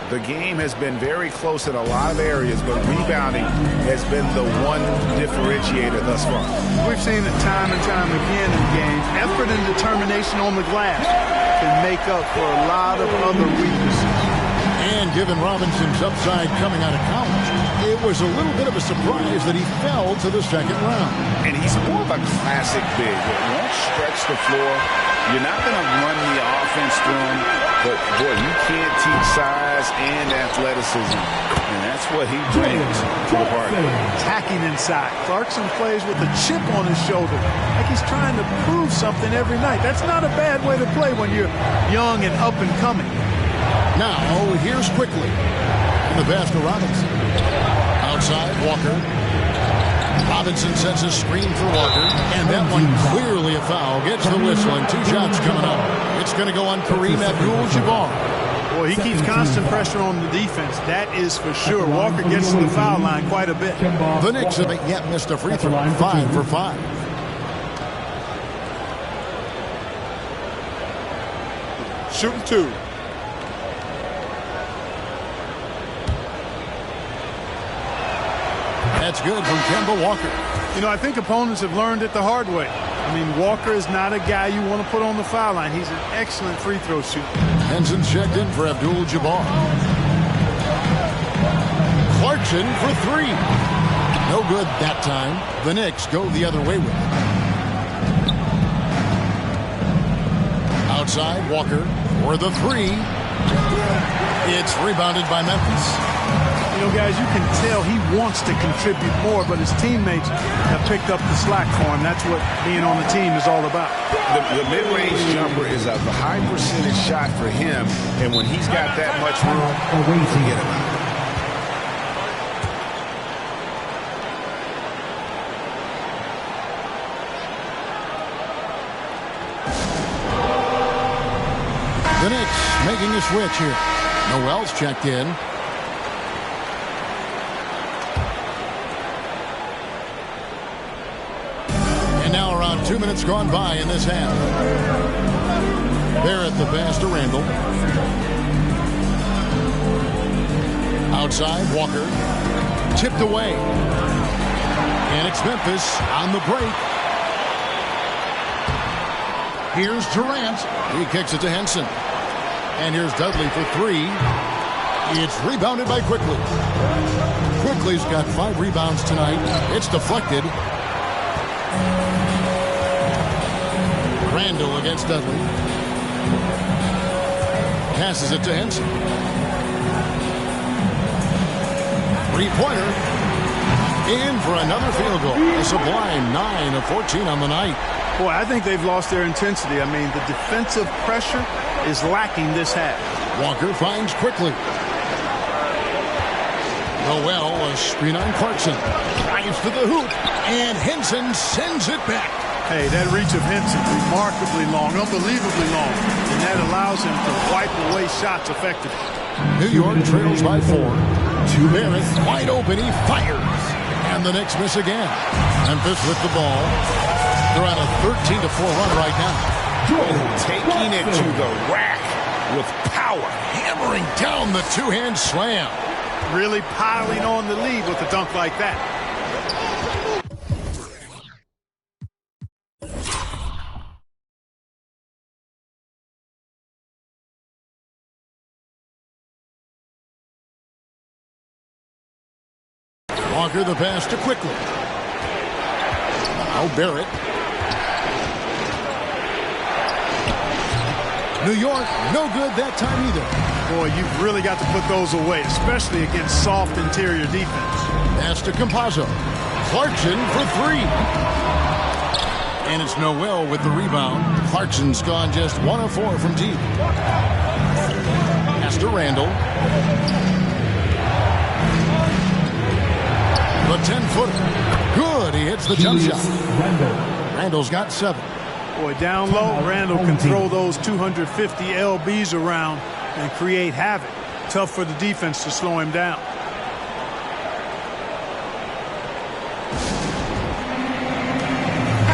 The game has been very close in a lot of areas, but rebounding has been the one differentiator thus far. We've seen it time and time again in games. Effort and determination on the glass can make up for a lot of other weaknesses. And given Robinson's upside coming out of college, it was a little bit of a surprise that he fell to the second round. And he's more of a classic big. It won't stretch the floor. You're not going to run the offense through him, but, boy, you can't teach size and athleticism. And that's what he brings to the party. Attacking inside. Clarkson plays with a chip on his shoulder, like he's trying to prove something every night. That's not a bad way to play when you're young and up and coming. Now, here's Quickly. And the pass to Robinson. Outside, Walker. Robinson sets a screen for Walker. And that one clearly a foul. Gets the whistle and 2 shots coming up. It's going to go on Kareem Abdul-Jabbar. Boy, he keeps constant pressure on the defense. That is for sure. Walker gets to the foul line quite a bit. The Knicks haven't yet missed a free throw. 5 for 5. Shooting 2. That's good from Kemba Walker. You know, I think opponents have learned it the hard way. I mean, Walker is not a guy you want to put on the foul line. He's an excellent free throw shooter. Henson's checked in for Abdul-Jabbar. Clarkson for 3. No good that time. The Knicks go the other way with it. Outside, Walker for the 3. It's rebounded by Memphis. You know, guys, you can tell he wants to contribute more, but his teammates have picked up the slack for him. That's what being on the team is all about. The mid-range jumper is a high percentage shot for him, and when he's got that much room, forget about it. The Knicks making a switch here. Noel's checked in. And now around 2 minutes gone by in this half. Barrett the pass to Randall. Outside, Walker. Tipped away. And it's Memphis on the break. Here's Durant. He kicks it to Henson. And here's Dudley for 3. It's rebounded by Quickly. Quickly's got 5 rebounds tonight. It's deflected. Randall against Dudley. Passes it to Henson. 3-pointer. In for another field goal. A sublime 9 of 14 on the night. Boy, I think they've lost their intensity. I mean, the defensive pressure is lacking this half. Walker finds Quickly. Noel, a screen on Clarkson. Drives to the hoop. And Henson sends it back. Hey, that reach of Henson, remarkably long, unbelievably long. And that allows him to wipe away shots effectively. New York trails by 4. Barrett wide open. He fires. And the Knicks miss again. Memphis with the ball. They're on a 13-4 run right now. Taking it to the rack with power. Hammering down the two-hand slam. Really piling on the lead with a dunk like that. Walker the pass to Quickly. Now Barrett. New York, no good that time either. Boy, you've really got to put those away, especially against soft interior defense. Pass to Campazzo. Clarkson for three. And it's Noel with the rebound. Clarkson's gone just 1 of 4 from deep. Pass to Randall. The 10-footer. Good. He hits the jump shot. Randall's got 7. Boy, down low, Randall can throw those 250 LBs around and create havoc. Tough for the defense to slow him down.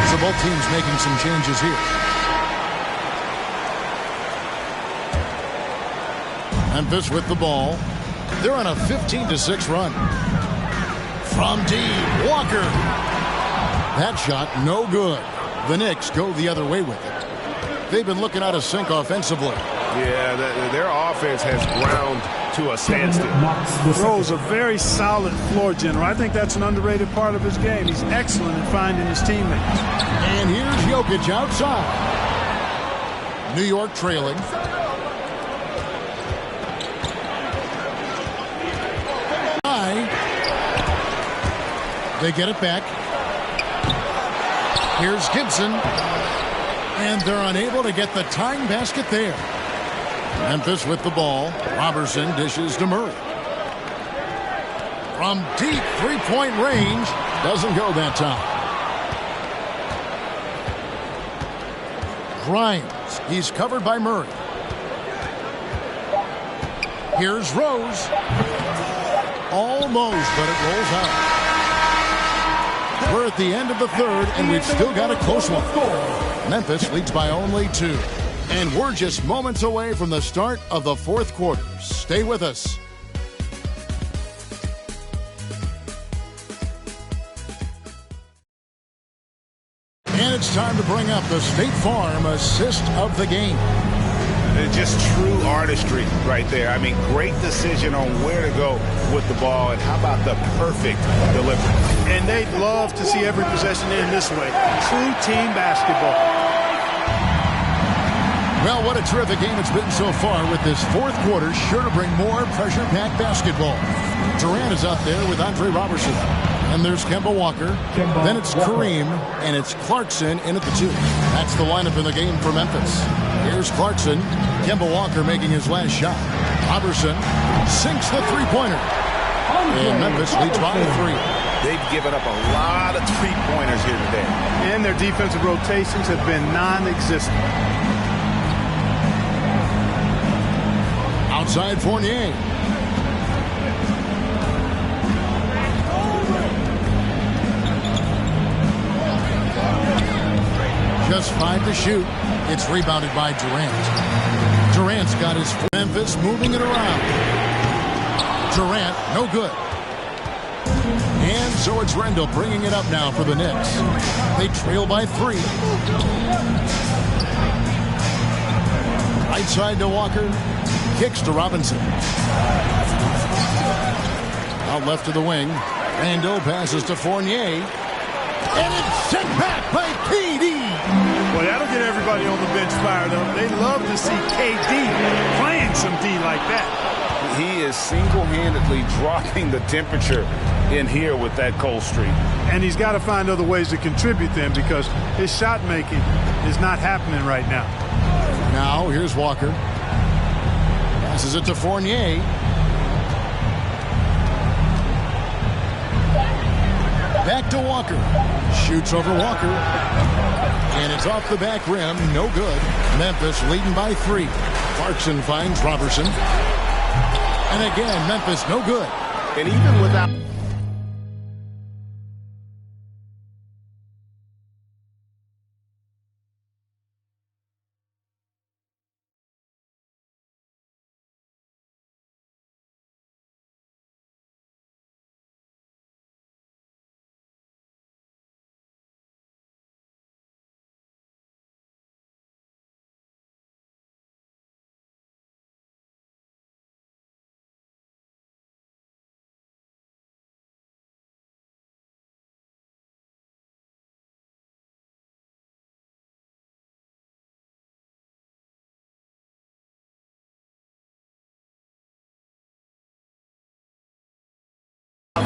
So both teams making some changes here. Memphis with the ball. They're on a 15-6 run. From deep, Walker. That shot, no good. The Knicks go the other way with it. They've been looking out of sync offensively. Yeah, their offense has ground to a standstill. Throws a very solid floor general. I think that's an underrated part of his game. He's excellent at finding his teammates. And here's Jokic outside. New York trailing. They get it back. Here's Gibson. And they're unable to get the tying basket there. Memphis with the ball. Robertson dishes to Murray. From deep three-point range. Doesn't go that time. Grimes. He's covered by Murray. Here's Rose. Almost, but it rolls out. We're at the end of the third, and we've still got a close one. Memphis leads by only 2. And we're just moments away from the start of the fourth quarter. Stay with us. And it's time to bring up the State Farm assist of the game. Just true artistry right there. I mean, great decision on where to go with the ball, and how about the perfect delivery. And they'd love to see every possession end this way. True team basketball. Well, what a terrific game it's been so far, with this fourth quarter sure to bring more pressure-packed basketball. Durant is out there with Andre Robertson. And there's Kemba Walker. Then it's Kareem, and it's Clarkson in at the 2. That's the lineup in the game for Memphis. Here's Clarkson. Kemba Walker making his last shot. Robertson sinks the three-pointer. And Memphis leads by 3. They've given up a lot of three-pointers here today. And their defensive rotations have been non-existent. Outside Fournier. Just 5 to shoot. It's rebounded by Durant. Durant's got his Memphis moving it around. Durant, no good. And so it's Randall bringing it up now for the Knicks. They trail by 3. Right side to Walker. Kicks to Robinson. Out left to the wing. Randall passes to Fournier. And it's sent back by KD. Well, that'll get everybody on the bench fired up. They love to see KD playing some D like that. He is single-handedly dropping the temperature in here with that cold streak. And he's got to find other ways to contribute then, because his shot making is not happening right now. Now, here's Walker. Passes it to Fournier. Back to Walker. Shoots over Walker. And it's off the back rim. No good. Memphis leading by 3. Clarkson finds Robertson. And again, Memphis no good. And even without...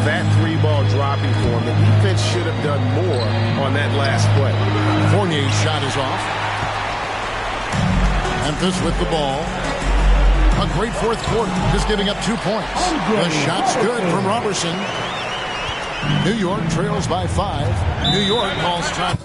that 3-ball dropping for him. The defense defense should have done more on that last play. Fournier's shot is off. Memphis with the ball. A great fourth quarter, just giving up 2 points. The shot's good from Robertson. New York trails by 5. New York calls time.